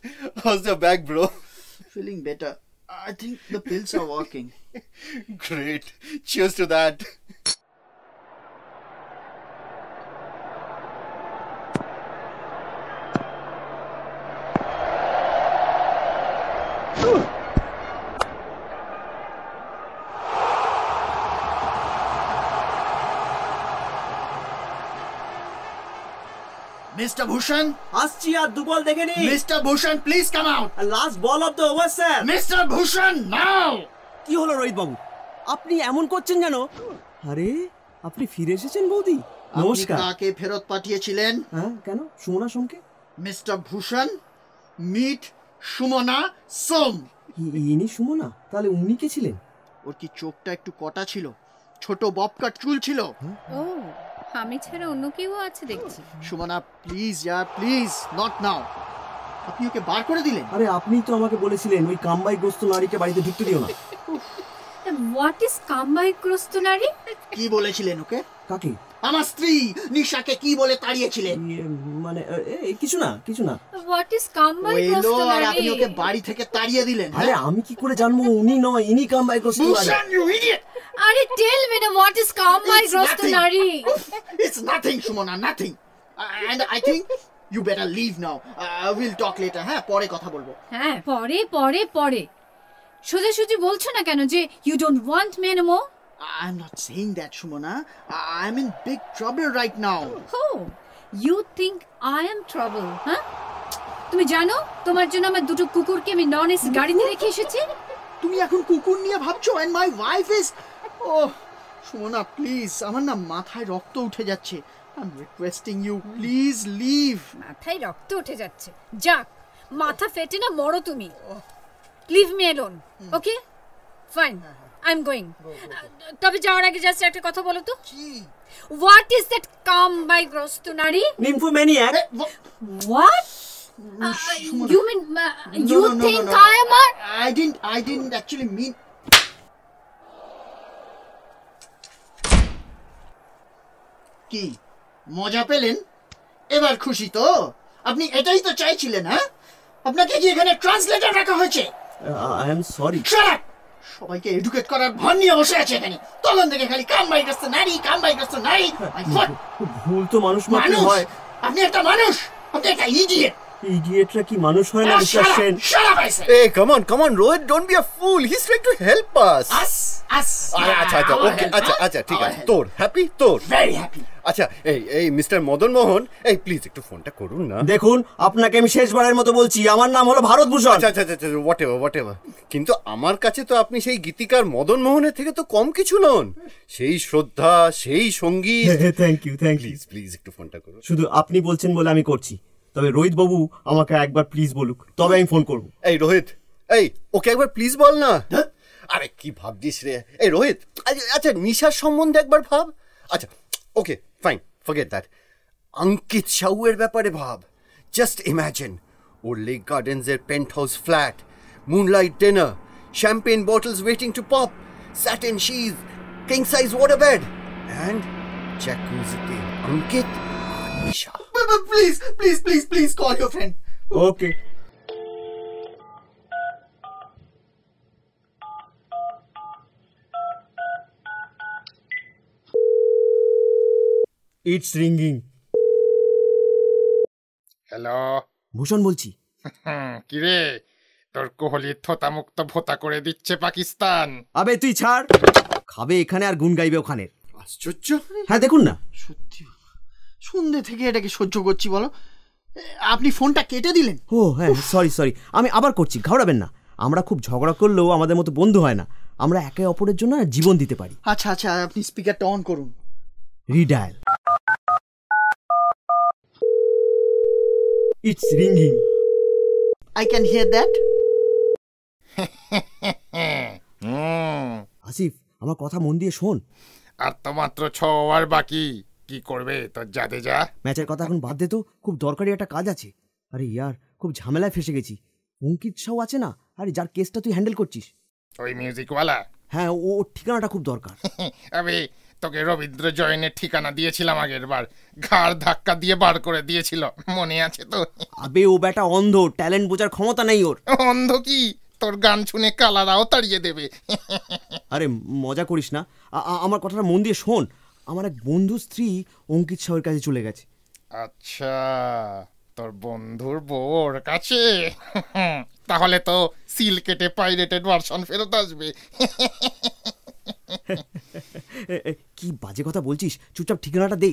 How's your back, bro? Feeling better. I think the pills are working. Great. Cheers to that. Mr. Bhushan, আসছি আর দুবল দেখে নি Mr. Bhushan, please come out. Last ball of the over sir Mr. Bhushan, now. কি হলো রোহিত বাবু আপনি এমন করছেন কেন আরে আপনি ফিরে এসেছেন বৌদি নমস্কার আপনি কাকে ফেরত পাঠিয়েছিলেন? হ্যাঁ কেন Sumana সোমকে Mr. Bhushan, meet Shumona Som. ইনি সুমনা তাহলে উনি কে ছিলেন ওর কি চোখটা একটু কটা ছিল, ছোট ববকাট চুল ছিল? ও আমি ছাড়া অন্য কেউ আছে দেখছি। Sumana please year please, not now. আপনি ওকে বার করে দিলেন? আরে আপনি তো আমাকে বলেছিলেন ওই কামবাইগ্রস্ত নারীকে বাড়িতে ঢুকতে দিও না হোয়াট ইজ কামবাইগ্রস্ত নারী? কি বলেছিলেন ওকে? কাকে আমার স্ত্রী নিশাকে কি বলে তাড়িয়েছিলেন? মানে কিছু না হোয়াট ইজ ওইলো কামবাইগ্রস্ত আর নারী? আপনি ওকে বাড়ি থেকে তাড়িয়ে দিলেন। আরে আমি কি করে জানবো উনি নয় ইনি কামবাইগ্রস্ত নারী Bhushan, you idiot! আরে টেল মি না হোয়াট ইজ কামবাইগ্রস্ত nothing. নারী? It's nothing, Shumona, nothing. And I think you better leave now. We'll talk later. হ্যাঁ, পরে কথা বলবো। হ্যাঁ পরে পরে পরে সোজাসুজি বলছো না কেন যে you don't want me anymore? I'm not saying that, Shumona. I'm in big trouble right now. Oh, you think I am trouble, huh? তুমি জানো তোমার জন্য আমার দুটো কুকুরকে আমি নন এসি গাড়িতে রেখে এসেছি। তুমি এখন কুকুর নিয়ে ভাবছো and my wife is oh Shumona please আমার না মাথায় রক্ত উঠে যাচ্ছে I'm requesting you please leave মাথায় রক্ত উঠে যাচ্ছে যাক মাথা ফেটে না মরো তুমি leave me alone okay fine I am going তবে যাওয়ার আগে জাস্ট একটা কথা বলো তো কি হোয়াট ইজ দ্যাট কামবাইগ্রস্ত নারী নিম্ফোম্যানিয়াক what you mean you think I am a I didn't actually mean কি মজা পেলেন এবার খুশি তো আপনি এটাই তো চাইছিলেন হ্যাঁ আপনাকে কি এখানে ট্রান্সলেটর রাখা হয়েছে আই এম সরি শাট সবাইকে এডুকেট করার ভান নিয়ে বসে আছে এখানে তখন থেকে খালি কামবাইগ্রস্ত নারী ভুল তো মানুষ মাত্র মানুষ হয় আপনি একটা মানুষ আপনি একটা ইডিয়েট ইডিয়েটরা কি মানুষ হয় না বিশ্বাস Sen Shut up, I said. Hey, come on, Rohit, don't be a fool. He's trying to help us. Us. আচ্ছা ওকে আচ্ছা ঠিক আছে তোর হ্যাপি তোর Very happy. আচ্ছা এই মিস্টার মদন মোহন এই প্লিজ একটু ফোনটা করুন না। দেখুন আপনাকে আমি শেষবারের মতো বলছি আমার নাম হলো ভারত ভূষণ আচ্ছা হোয়াট কিন্তু আমার কাছে তো আপনি সেই গীতিকার মদন মোহনের থেকে তো কম কিছু নন সেই শ্রদ্ধা সেই সঙ্গীত থ্যাংক ইউ প্লিজ একটু ফোনটা করুন শুধু আপনি বলছেন বলে আমি করছি তবে রোহিত বাবু আমাকে একবার প্লিজ বলুক তবে আমি ফোন করব এই রোহিত এই ওকে একবার প্লিজ বল না আরে কি ভাবছিস রে এই রোহিত আচ্ছা নিশার সম্বন্ধে একবার ভাব আচ্ছা okay fine forget that Ankit সাউয়ের ব্যাপারে ভাব জাস্ট ইমাজিন ওর লেক গার্ডেন্সের penthouse flat moonlight dinner champagne bottles waiting to pop satin শিজ king size water bed and জ্যাকুজিতে Ankit Nisha Please call your friend. Okay it's ringing hello Bhushan বলছি কিরে তোর কোহলি থোতামুক্ত ভোতা করে দিচ্ছে পাকিস্তান আবে তুই ছাড় খাবে এখানে আর গুন গাইবে ওখানে আশ্চর্য হ্যাঁ দেখুন না সত্যি সন্ধ্যে থেকে এটাকে সহ্য করছি বলো আপনি ফোনটা কেটে দিলেন ও হ্যাঁ সরি আমি আবার করছি ঘাবড়াবেন না আমরা খুব ঝগড়া করলেও আমাদের মতো বন্ধু হয় না আমরা একে অপরের জন্য জীবন দিতে পারি আচ্ছা আপনি স্পিকারটা অন করুন redial it's ringing I can hear that. Asif আমার কথা মন দিয়ে শোন আর তো মাত্র 6 ওভার বাকি কি করবে তোর জাদেজা ম্যাচের কথা এখন বাদ দে তো খুব দরকারি একটা কাজ আছে আরে ইয়ার খুব ঝামেলায় ফেসে গেছি অঙ্কিত সাউ আছে না আরে যার কেসটা তুই হ্যান্ডেল করছিস ওই মিউজিকওয়ালা হ্যাঁ ও ঠিকানাটা খুব দরকার আবে তোকে রবীন্দ্র জয়নের ঠিকানা দিয়েছিলাম আগের বার ঘাড় ধাক্কা দিয়ে বার করে দিয়েছিল মনে আছে তো আবে ও ব্যাটা অন্ধ ট্যালেন্ট বোঝার ক্ষমতা নেই ওর অন্ধ কি তোর গান শুনে কালারাও তাড়িয়ে দেবে। আরে মজা করিস না, আমার কথাটা মন দিয়ে শোন। আমার এক বন্ধু স্ত্রী অঙ্কিত সাহের কাছে চলে গেছে। আচ্ছা, তোর বন্ধুর বউর কাছে? তাহলে তো সিল কেটে পাইরেটেড ভার্সন ফেরত আসবে। কি বাজে কথা বলছিস, চুপচাপ ঠিকানাটা দে।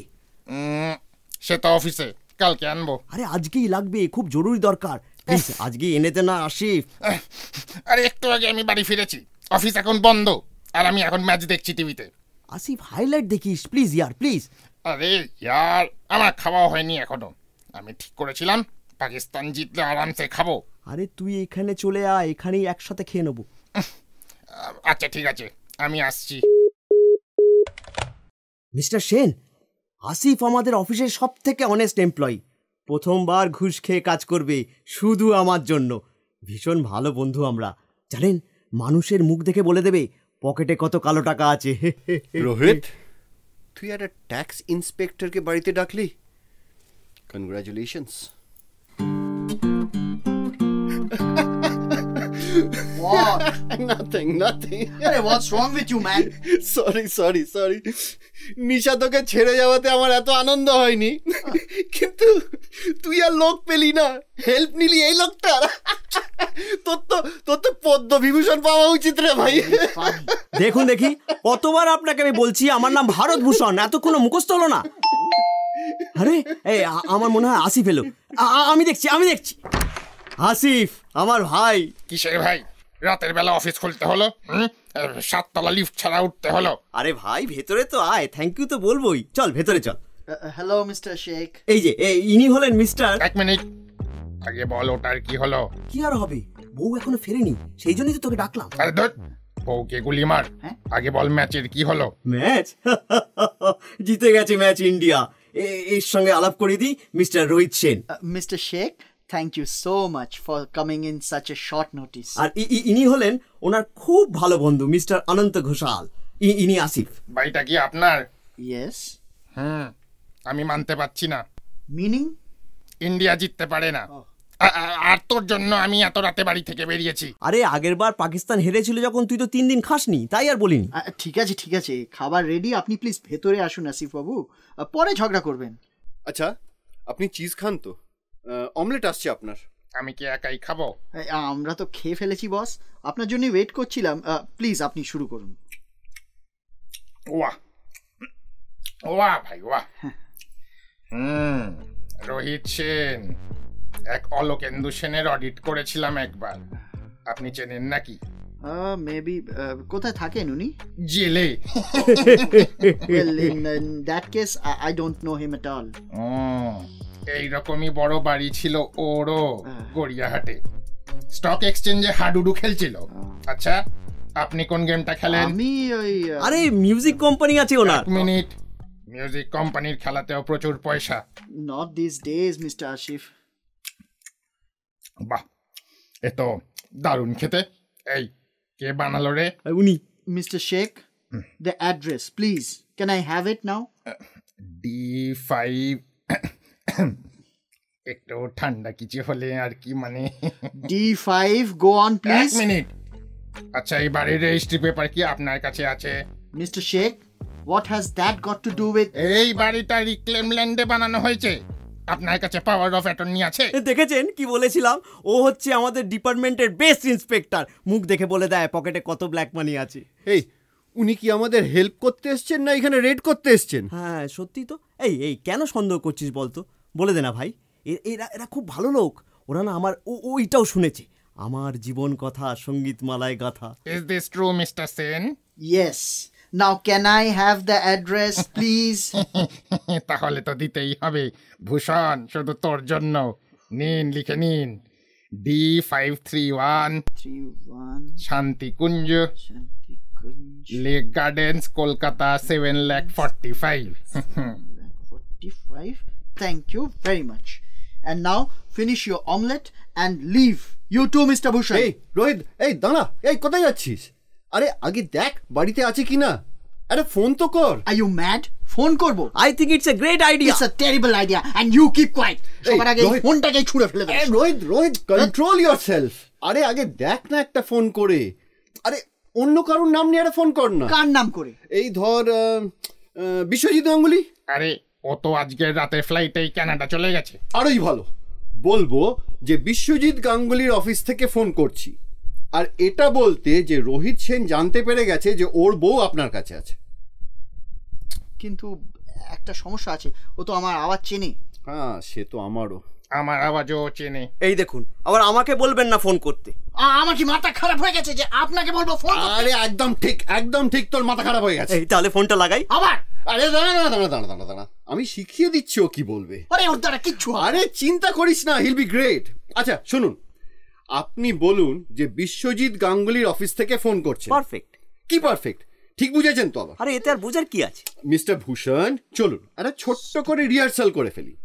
সে তো অফিসে, কালকে আনবো। আরে আজকেই লাগবে, খুব জরুরি দরকার, প্লিজ আজকে এনে দে না আসিফ। আরে একটু আগে আমি বাড়ি ফিরেছি, অফিস এখন বন্ধ, আর আমি এখন ম্যাচ দেখছি টিভিতে। আসিফ হাইলাইট দেখিস প্লিজ ইয়ার, প্লিজ। আরে ইয়ার, আমার খাওয়া হয়নি এখনো। আমি ঠিক করেছিলাম পাকিস্তান জিতলে আরামসে খাবো। আরে তুই এখানে চলে আয়, এখানেই একসাথে খেয়ে নেবো। আচ্ছা ঠিক আছে, আমি আসছি। মিস্টার সেন, আসিফ আমাদের অফিসের সব থেকে অনেস্ট এমপ্লয়ি। প্রথমবার ঘুষ খেয়ে কাজ করবে শুধু আমার জন্য। ভীষণ ভালো বন্ধু আমরা, জানেন, মানুষের মুখ দেখে বলে দেবে পকেটে কত কালো টাকা আছে। রোহিত, তুই একটা ট্যাক্স ইন্সপেক্টরকে বাড়িতে ডাকলি? Congratulations. What? Nothing. Hey, what's wrong with you, man? Sorry Nisha তোকে ছেড়ে যাওয়াতে আমার এত আনন্দ হয়নি, কিন্তু তুই আর লোক পেলি না, হেল্প নিলি এই লোকটার। তোর তো পদ্মবিভূষণ পাওয়া উচিত রে ভাই। দেখুন দেখি, কতবার আপনাকে আমি বলছি আমার নাম ভারতভূষণ, এত কোনো মুখস্থ হলো না। আরে আমার মনে হয় আসিফ এলো, আমি দেখছি। আসিফ আমার ভাই। কিসের ভাই? রাতের বেলা অফিস খুলতে হলো, 7 তলা লিফট ছাড়া উঠতে হলো। আরে ভাই ভেতরে তো আয়, থ্যাংক ইউ তো বলবোই, চল ভেতরে চল। Hello mister Sheikh. এই যে ইনি হলেন মিস্টার। এক মিনিট, আগে বল ওটার কি হলো? কি আর হবে, বউ এখনো ফেরেনি, সেই জন্যই তো তোকে ডাকলাম। আরে ধুর, বউকে গুলি মার, আগে বল ম্যাচের কি হলো? ম্যাচ? জিতে গেছে ম্যাচ ইন্ডিয়া। এর সঙ্গে আলাপ করে দিই, mister Rohit Sen. Mister Sheikh, thank you so much for coming in such a short notice. আর ইনি হলেন ওনার খুব ভালো বন্ধু মিস্টার অনন্ত ঘোষাল, ইনি আসিফ। বাড়িটা কি আপনার? Yes. আমি মানতে পারছি না। Meaning? ইন্ডিয়া জিততে পারে না, আর তোর জন্য আমি এত রাতে বাড়ি থেকে বেরিয়েছি। আরে আগের বার পাকিস্তান হেরেছিল যখন, তুই তো 3 দিন খাসনি, তাই আর বলিনি। ঠিক আছে, খাবার রেডি, আপনি প্লিজ ভেতরে আসুন আসিফ বাবু, পরে ঝগড়া করবেন। আচ্ছা, আপনি চিজ খান তো? অমলেট আসছে আপনার। আমি কি একাই খাবো? আমরা তো খেয়ে ফেলেছি বস, আপনার জন্য ওয়েট করছিলাম। প্লিজ আপনি শুরু করুন। ওয়া ভাই ওয়া। রোহিত সেন, এক অলোকেন্দু সেনের অডিট করেছিলাম একবার, আপনি চেনেন নাকি? মেবি। কোথায় থাকেন উনি? জেলে। Well, in that case, I don't know him at all. এইরকমই বড় বাড়ি ছিল ওরও গড়িয়াহাটে, স্টক এক্সচেঞ্জে হাডুডু খেলছিল। আচ্ছা, আপনি কোন গেমটা খেলেন? আমি ওই আরে মিউজিক কোম্পানি আছে ওনার। এক মিনিট, মিউজিক কোম্পানির খেলাতেও প্রচুর পয়সা। Not these days, Mr. Ashif. বাহ, এ তো দারুণ খেতে। এই, কে বানালো রে? উনি। Mr. Sheikh, the address, please. Can I have it now? D5 একটু ঠান্ডা কিছু হলে আর কি, মানে D5, go on please. এক মিনিট। আচ্ছা, এই বাড়ির রেজিস্ট্রি পেপার কি আপনার কাছে আছে? Mr. Sheikh, what has that got to do with? এই বাড়িটা রিক্লেম ল্যান্ডে বানানো হয়েছে, আপনার কাছে পাওয়ার অফ অ্যাটর্নি আছে? দেখেছেন কি বলেছিলাম, ও হচ্ছে আমাদের ডিপার্টমেন্টের বেস্ট ইন্সপেক্টর, মুখ দেখে বলে দেয় পকেটে কত ব্ল্যাক মানি আছে। এই, উনি কি আমাদের হেল্প করতে এসছেন না এখানে রেড করতে এসছেন? হ্যাঁ সত্যি তো। এই কেন সন্দেহ করছিস বলতো, বলে দে না ভাই। এরা খুব ভালো লোক, ওরা না আমার ওইটাও শুনেছে, আমার জীবন কথা সঙ্গীত মালায় গাথা। Is this true, Mr. Sen? Yes. Now can I have the address please? তাহলে তো দিতেই হবে ভূষণ, শুধু তোর জন্য। নিন, লিখে নিন। D531 Shantikunj, lake gardens, Kolkata 7,45,000। 45. Thank you very much. And now finish your omelette and leave. You too, Mr. Bhushan. এই রোহিত, এই দাঁড়া, এই কোথায় যাচ্ছিস? আরে আগে দেখ বাড়িতে আছে কিনা, আরে ফোন তো কর। Are you mad? ফোন করবো? I think it's a great idea. It's a terrible idea and you keep quiet. সবার আগে ফোনটাকে ছুঁড়ে ফেলে দাও। Rohit, control yourself. আরে আগে দেখ না একটা ফোন করে। আরে অন্য কারোর নাম নিয়ে একটা ফোন কর না। কার নাম করে? এই ধর বিশ্বজিৎ গাঙ্গুলি। আরে ও তো আজকের রাতে ফ্লাইটেই কানাডা চলে গেছে। আরোই ভালো, বলবো যে বিশ্বজিৎ গাঙ্গুলির অফিস থেকে ফোন করছি, আর এটা বলতে যে রোহিত সেন জানতে পেরে গেছে যে ওর বউ আপনার কাছে আছে। কিন্তু একটা সমস্যা আছে, ও তো আমার আওয়াজ চেনে। হ্যাঁ সে তো আমারও। আমার আওয়াজও চেনে। এই দেখুন, আবার আমাকে বলবেন না ফোন করতে। আমার কি মাথা খারাপ হয়ে গেছে যে আপনাকে বলবো ফোন করতে? আরে একদম ঠিক, একদম ঠিক, তোর মাথা খারাপ হয়ে গেছে। এই তাহলে ফোনটা লাগাই আবার? আরে দাঁড়া দাঁড়া দাঁড়া দাঁড়া দাঁড়া দাঁড়া, আমি শিখিয়ে দিচ্ছি ও কি বলবে। আরে ওর দ্বারা কিচ্ছু হবে না। আরে চিন্তা করিস না, হিল বি গ্রেট। আচ্ছা শুনুন, আপনি বলুন যে বিশ্বজিৎ গাঙ্গুলির অফিস থেকে ফোন করছেন। পারফেক্ট। কি পারফেক্ট? ঠিক বুঝেছেন তো? আবার আরে এতে আর বোঝার কি আছে? মিস্টার ভূষণ, চলুন একটা ছোট্ট করে রিহার্সাল করে ফেলি।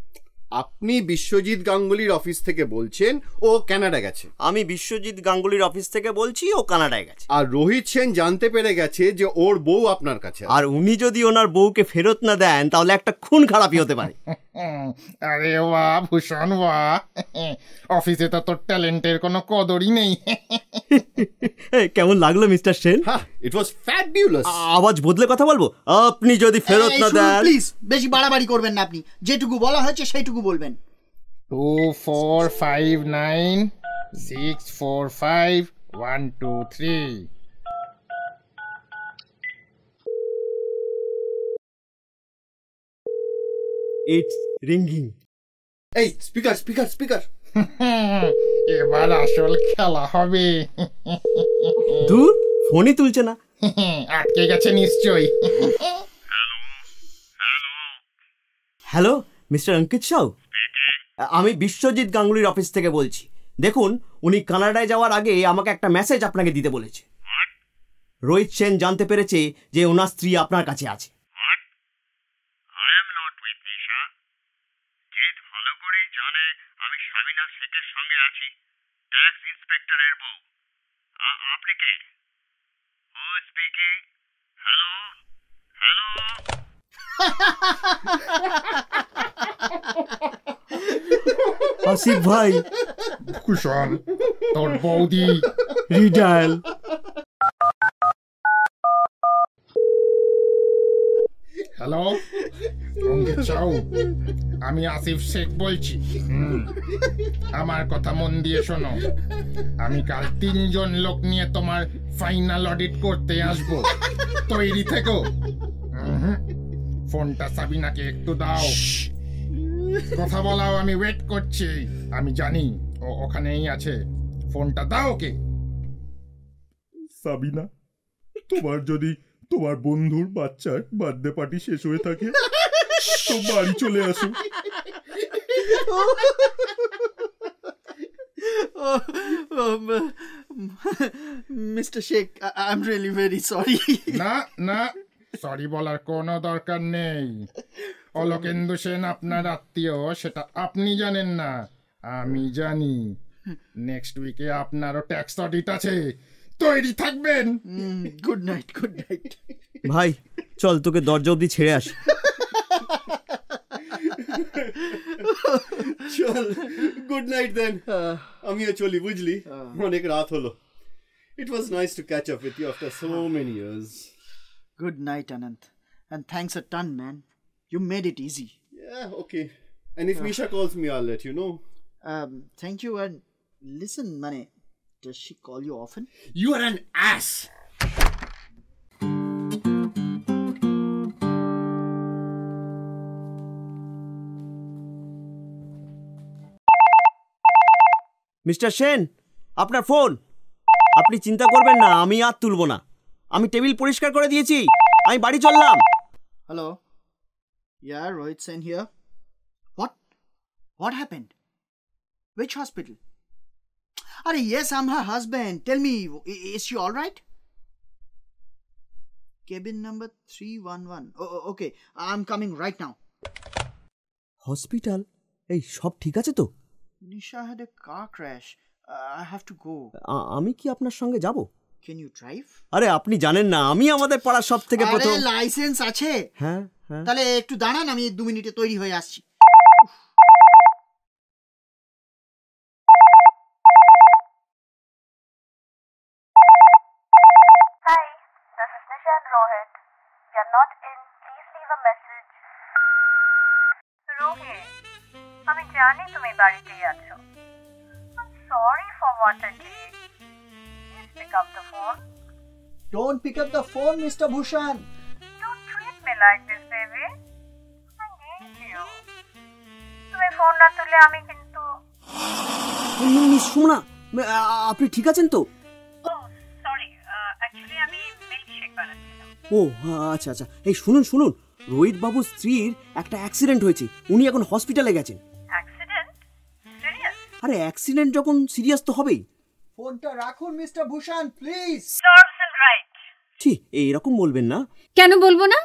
আপনি বিশ্বজিৎ গাঙ্গুলির অফিস থেকে বলছেন ও কানাডা গেছে। আমি বিশ্বজিৎ গাঙ্গুলির অফিস থেকে বলছি ও কানাডায় গেছে। আর রোহিত সেন জানতে পেরে গেছে যে ওর বউ আপনার কাছে আছে। আর উনি যদি ওনার বউকে ফেরত না দেন তাহলে একটা খুন খারাপই হতে পারে। আরে বাহ ভূষণ বাহ, অফিসে তো তোর ট্যালেন্টের কোনো কদরই নেই। কেমন লাগলো মিস্টার সেন? হ্যাঁ, ইট ওয়াজ ফ্যাবুলাস। আওয়াজ বদলে কথা বলবো? আপনি যদি ফেরত না দেন। প্লিজ বেশি বাড়াবাড়ি করবেন না, আপনি যেটুকু বলা হয়েছে সেইটুকু বলবেন। 2459645123। It's ringing. এই স্পিকার স্পিকার স্পিকার। এবার আসল খেলা হবে। দূর, ফোনই তুলছে না। আটকে গেছে নিশ্চয়ই। হ্যালো মিস্টার অঙ্কিত সাউ, আমি বিশ্বজিৎ গাঙ্গুলির অফিস থেকে বলছি। দেখুন, উনি কানাডায় যাওয়ার আগে আমাকে একটা মেসেজ আপনাকে দিতে বলেছে। রোহিত সেন জানতে পেরেছে যে ওনার স্ত্রী আপনার কাছে আছে। I am not with Nisha. Jeet ভালো করেই জানে আমি সাবিনা শেখের সঙ্গে আছি, ট্যাক্স ইন্সপেক্টরের বউ। আপনি কে? Who speaking? Hello hello. Asif ভাই, কুশল, তোর বৌদি। রিডায়াল। হ্যালো অঙ্কিত সাউ, আমি আসিফ শেখ বলছি। আমার কথা মন দিয়ে শোনো। আমি কাল 3 জন লোক নিয়ে তোমার ফাইনাল অডিট করতে আসবো, তৈরি থেকো। ফোনটা সাবিনাকে একটু দাও, কথা বলাও, আমি ওয়েট করছি। আমি জানি ও ওখানেই আছে, ফোনটা দাও ওকে। সাবিনা, তোমার যদি তোমার বন্ধুর বাচ্চার বার্থডে পার্টি শেষ হয়ে থাকে তো বাড়ি চলে আসো। Mister Sheikh, I am really very sorry. না না, সরি বলার কোনো দরকার নেই। অলোকেন্দু সেন আপনার আত্মীয়, সেটা আপনি জানেন না, আমি জানি। নেক্সট উইকে আপনারও ট্যাক্স অডিট আছে, তৈরি থাকবেন। Good night, good night. ভাই চল, তোকে দরজা অবধি ছেড়ে আসি। চল, গুড নাইট দেন। আমিও চলি, বুঝলি, অনেক রাত হলো। It was nice to catch up with you after so many years. Good night, Anant. And thanks a ton, man. You made it easy. Yeah, okay. And if Misha calls me, I'll let you know. Thank you. And listen, Mane, does she call you often? You are an ass. Mister Sen, আপনার phone. আপনি চিন্তা করবেন না, আমি আর তুলব না। আমি table পরিষ্কার করে দিয়েছি, আমি বাড়ি চললাম। Hello? Yeah, Rohit Sen here. What? What happened? Which hospital? Yes, I'm her husband. Tell me, is she all right? Cabin number 311. Oh, okay. I'm coming right now. Hospital? এই সব ঠিক আছে তো? Nisha had a car crash. I have to go. আমি কি আপনার সঙ্গে যাব? Can you drive? আরে আপনি জানেন না, আমি আমাদের পাড়ার সব থেকে প্রথম। লাইসেন্স আছে? হ্যাঁ। তাহলে একটু দাঁড়ান, আমি 2 মিনিটে তৈরি হয়ে আসছি। Rohit. You're not in. Please leave a message. Rohit, আমি জানি তুমি বাড়িতেই আছো. I'm sorry for what I did. Please pick up the phone. Don't pick up the phone, Mr. Bhushan. Don't treat me like this, baby. I need you. তুমি phone না তুলে আমি কিন্তু মিস সুমনা, আপনি ঠিক আছেন তো? সরি, অ্যাকচুয়ালি আমি মিল্কশেক বানাচ্ছিলাম. ও আচ্ছা আচ্ছা, এই শুনুন শুনুন, রোহিত বাবুর স্ত্রীর একটা অ্যাক্সিডেন্ট হয়েছে, উনি এখন হসপিটালে গেছেন। অ্যাক্সিডেন্ট? সিরিয়াস? আরে অ্যাক্সিডেন্ট যখন সিরিয়াস তো হবেই। ফোনটা রাখুন mister Bhushan please. Serves and right. ছি, এইরকম বলবেন না। কেন বলবো না?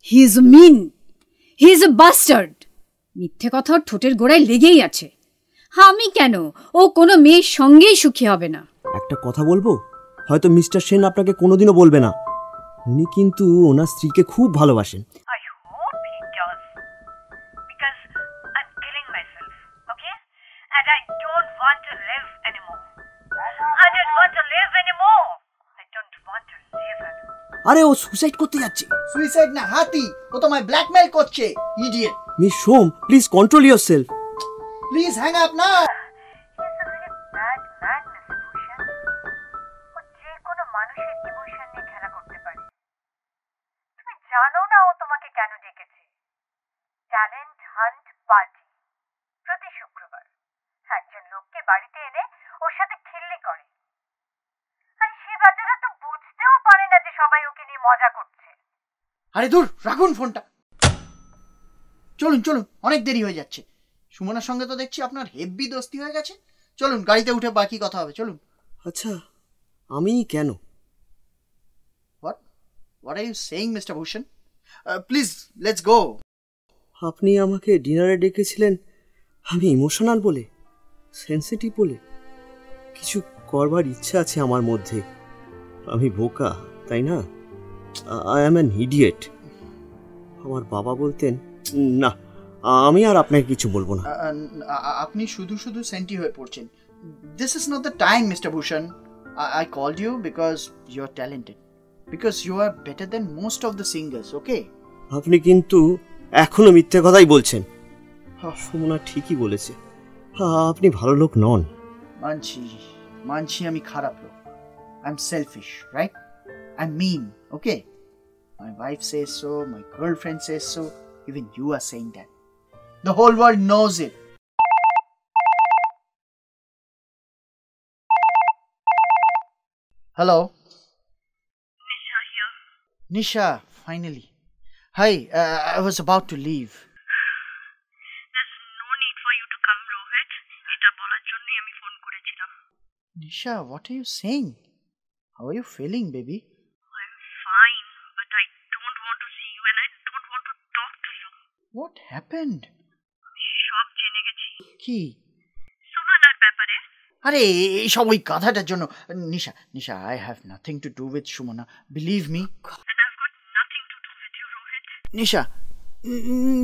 He is mean, he is a bastard. মিথ্যে কথা ওর ঠোঁটের গোড়ায় লেগেই আছে। আমি কেন, ও কোনো মেয়ের সঙ্গেই সুখী হবে না। একটা কথা বলবো, হয়তো মিস্টার সেন আপনাকে কোনোদিনও বলবে না, উনি কিন্তু ওনার স্ত্রীকে খুব ভালোবাসেন। I hope he does. Because I'm killing myself, okay? And I don't want to live anymore. I don't want to live anymore. I don't want to live anymore. আরে ও সুইসাইড করতে যাচ্ছে। সুইসাইড না হাতি, ও তোমায় ব্ল্যাকমেল করছে, idiot. Miss Som, please control yourself. Please hang up now. He's a very bad man, Mr. Bhushan. ও যে কোনো মানুষের ইমোশন নিয়ে খেলা করতে পারে। তুমি জানো না ও তোমাকে কেন ডেকেছে? ট্যালেন্ট হান্ট পার্টি প্রতি শুক্রবার একজন লোককে বাড়িতে এনে ওর সাথে খিল্লি করে। আর সে বাচ্চারা তো বুঝতেও পারে না যে সবাই ওকে নিয়ে মজা করছে। আরে দূর, রাখুন ফোনটা। চলুন চলুন, অনেক দেরি হয়ে যাচ্ছে। সুমনার সঙ্গে তো দেখছি আপনার হেভি দোস্তি হয়ে গেছে। চলুন গাড়িতে উঠে বাকি কথা হবে, চলুন। আচ্ছা, আমি কেন? What are you saying, Mr. Bhushan? Please, let's go. আপনি আমাকে ডিনারে ডেকেছিলেন আমি ইমোশনাল বলে, সেনসিটিভ বলে? কিছু করবার ইচ্ছা আছে আমার মধ্যে। আমি বোকা, তাই না? I am an idiot. আমার বাবা বলতেন, না আমি আর আপনাকে কিছু বলবো না। আপনি শুধু শুধু সেন্টি হয়ে পড়ছেন। This is not the time, Mr. Bhushan. I called you because you're talented. Because you are better than most of the singers, okay? আপনি কিন্তু এখনো মিথ্যে কথাই বলছেন। সুমনা ঠিকই বলেছে, আপনি ভালো লোক নন। মানছি আমি খারাপ লোক। I'm selfish, right? I'm mean, okay? My wife says so, my girlfriend says so, even you are saying that. The whole world knows it. Hello? Nisha here. Nisha, finally. Hi, I was about to leave. There's no need for you to come, Rohit. এটা বলার জন্যই আমি phone করেছিলাম। Nisha, what are you saying? How are you feeling, baby? I'm fine, but I don't want to see you and I don't want to talk to you. What happened? আমি সব জেনে গেছি। কি? সুমনার ব্যাপারে। আরে এইসব ওই কথাটার জন্য। নিশা, I have nothing to do with Shumana. Believe me. And I've got nothing to do with you, Rohit.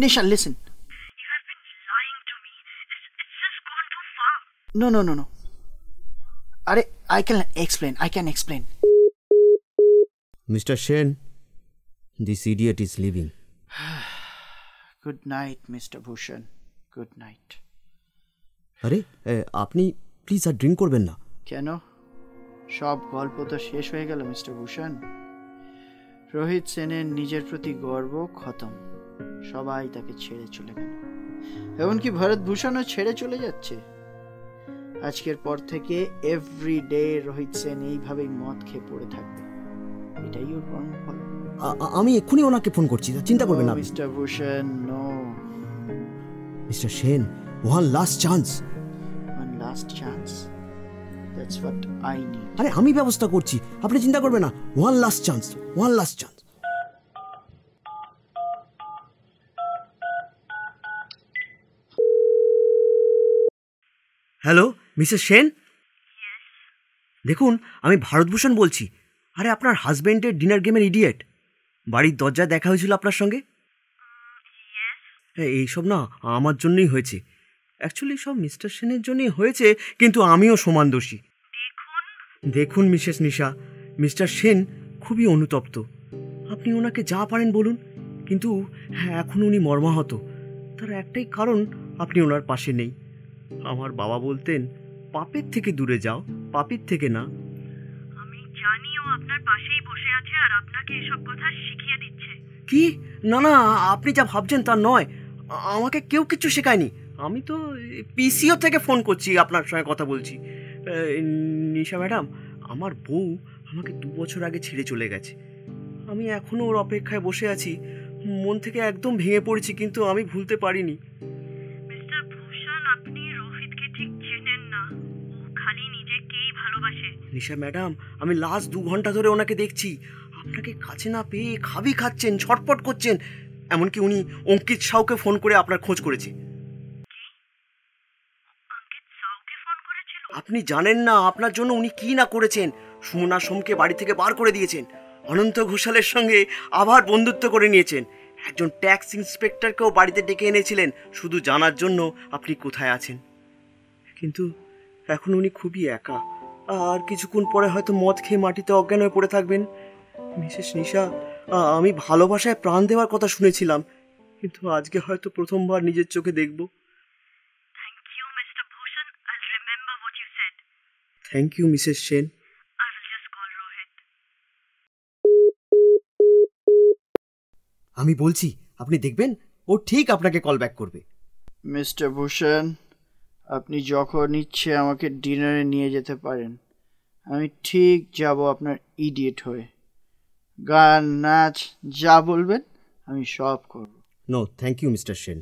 Nisha, listen. You have been lying to me. It's just gone too far. No. Are I can explain. Mr. Shen, this idiot is leaving. Good night, Mr. Bhushan. Good night. আরে আপনি please R drink করবেন না। কেন? সব গল্প তো শেষ হয়ে গেল মিস্টার ভূষণ। রোহিত সেনের নিজের প্রতি গর্ব খতম, সবাই তাকে ছেড়ে চলে গেল। এমনকি ভরত ভূষণও ছেড়ে চলে যাচ্ছে। আজকের পর থেকে এভরিডে রোহিত সেন এইভাবেই মদ খেয়ে পড়ে থাকবে, এটাই ওর কর্মফল। আমি এক্ষুনি ওনাকে ফোন করছি, চিন্তা করবেন না mister Bhushan. No mister Sen, one last chance. That's what I need. আরে আমি ব্যবস্থা করছি, আপনি চিন্তা করবেন না। one last chance. Hello Mrs Sen. দেখুন, আমি ভারতভূষণ বলছি। আরে আপনার হাজবেন্ডের ডিনার গেমের ইডিয়েট, বাড়ির দরজায় দেখা হয়েছিল আপনার সঙ্গে। এইসব না আমার জন্যই হয়েছে, অ্যাকচুয়ালি সব মিস্টার সেনের জন্যই হয়েছে, কিন্তু আমিও সমান দোষী। দেখুন মিসেস নিশা, মিস্টার সেন খুবই অনুতপ্ত, আপনি ওনাকে যা পারেন বলুন, কিন্তু হ্যাঁ এখন উনি মর্মাহত। তার একটাই কারণ, আপনি ওনার পাশে নেই। আমার বাবা বলতেন, পাপের থেকে দূরে যাও, পাপীর থেকে না। আমি জানি ও আপনার পাশেই বসে আছে আর আপনাকে এসব কথা শিখিয়ে দিচ্ছে। কি? না না, আপনি যা ভাবছেন তা নয়। আমাকে কেউ কিছু শেখায়নি। আমি তো পিসিও থেকে ফোন করছি, আপনার সঙ্গে কথা বলছি। নিশা ম্যাডাম, আমার বউ আমাকে 2 বছর আগে ছেড়ে চলে গেছে। আমি এখনো ওর অপেক্ষায় বসে আছি। মন থেকে একদম ভেঙে পড়েছি, কিন্তু আমি ভুলতে পারিনি। মিস্টার ভূষণ, আপনি রোহিতকে ঠিক চেনেন না। ও খালি নিজেকেই ভালোবাসে। নিশা ম্যাডাম, আমি লাস্ট 2 ঘন্টা ধরে ওনাকে দেখছি। আপনাকে কাছে না পেয়ে খাবি খাচ্ছেন, ছটপট করছেন। এমনকি উনি অঙ্কিত সাউকে ফোন করে আপনার খোঁজ করেছে। আপনি জানেন না আপনার জন্য উনি কি না করেছেন। সুমনা সোমকে বাড়ি থেকে বার করে দিয়েছেন। অনন্ত ঘোষালের সঙ্গে আবার বন্ধুত্ব করে নিয়েছেন। একজন ট্যাক্স ইন্সপেক্টরকেও বাড়িতে ডেকে এনেছিলেন শুধু জানার জন্য আপনি কোথায় আছেন। কিন্তু এখন উনি খুবই একা। আর কিছুক্ষণ পরে হয়তো মদ খেয়ে মাটিতে অজ্ঞান হয়ে পড়ে থাকবেন। মিসেস নিশা, আমি ভালোবাসায় প্রাণ দেওয়ার কথা শুনেছিলাম, কিন্তু আজকে হয়তো প্রথমবার নিজের চোখে দেখব। Thank you mister Bhushan, I will remember what you said. Thank you missus Sen. I will just call Rohit. আমি বলছি, আপনি দেখবেন ও ঠিক আপনাকে কল ব্যাক করবে। মিস্টার ভূষণ, আপনি যখন ইচ্ছে আমাকে ডিনারে নিয়ে যেতে পারেন। আমি ঠিক যাব আপনার ইডিয়েট হয়ে। গান, নাচ যা বলবেন আমি সব করব। No thank you mister Sen.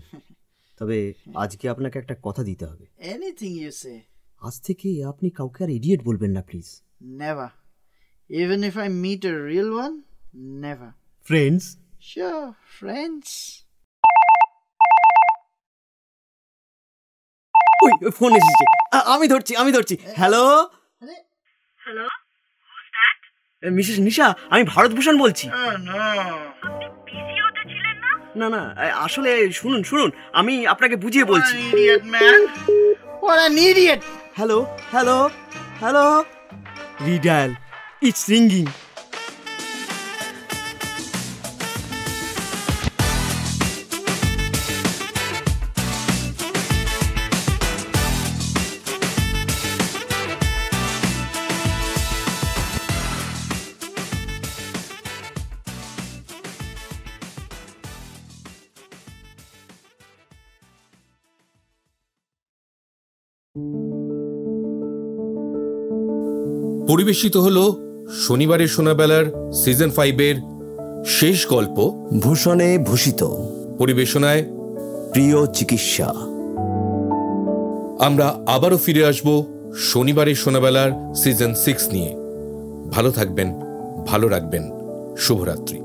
তবে আজকে আপনাকে একটা কথা দিতে হবে। Anything you say. আজ থেকে আপনি কাউকে আর ইডিয়েট বলবেন না please. Never. Even if I meet a real one, never. Friends? Sure, friends. ওই ফোন এসেছে। আমি ধরছি। Hello hello, who's that? Missus Nisha, আমি ভারতভূষণ বলছি। আপনি পিসিওতে ছিলেন না? না না, আসলে শুনুন, আমি আপনাকে বুঝিয়ে বলছি। Idiot man, what an idiot. Hello, redial, it's ringing. পরিবেশিত হলো শনিবারের শোনাবেলার সিজন 5-এর শেষ গল্প ভূষণে ভূষিত। পরিবেশনায় প্রিয় চিকিৎসা। আমরা আবারও ফিরে আসব শনিবারের শোনাবেলার সিজন 6 নিয়ে। ভালো থাকবেন, ভালো রাখবেন। শুভরাত্রি।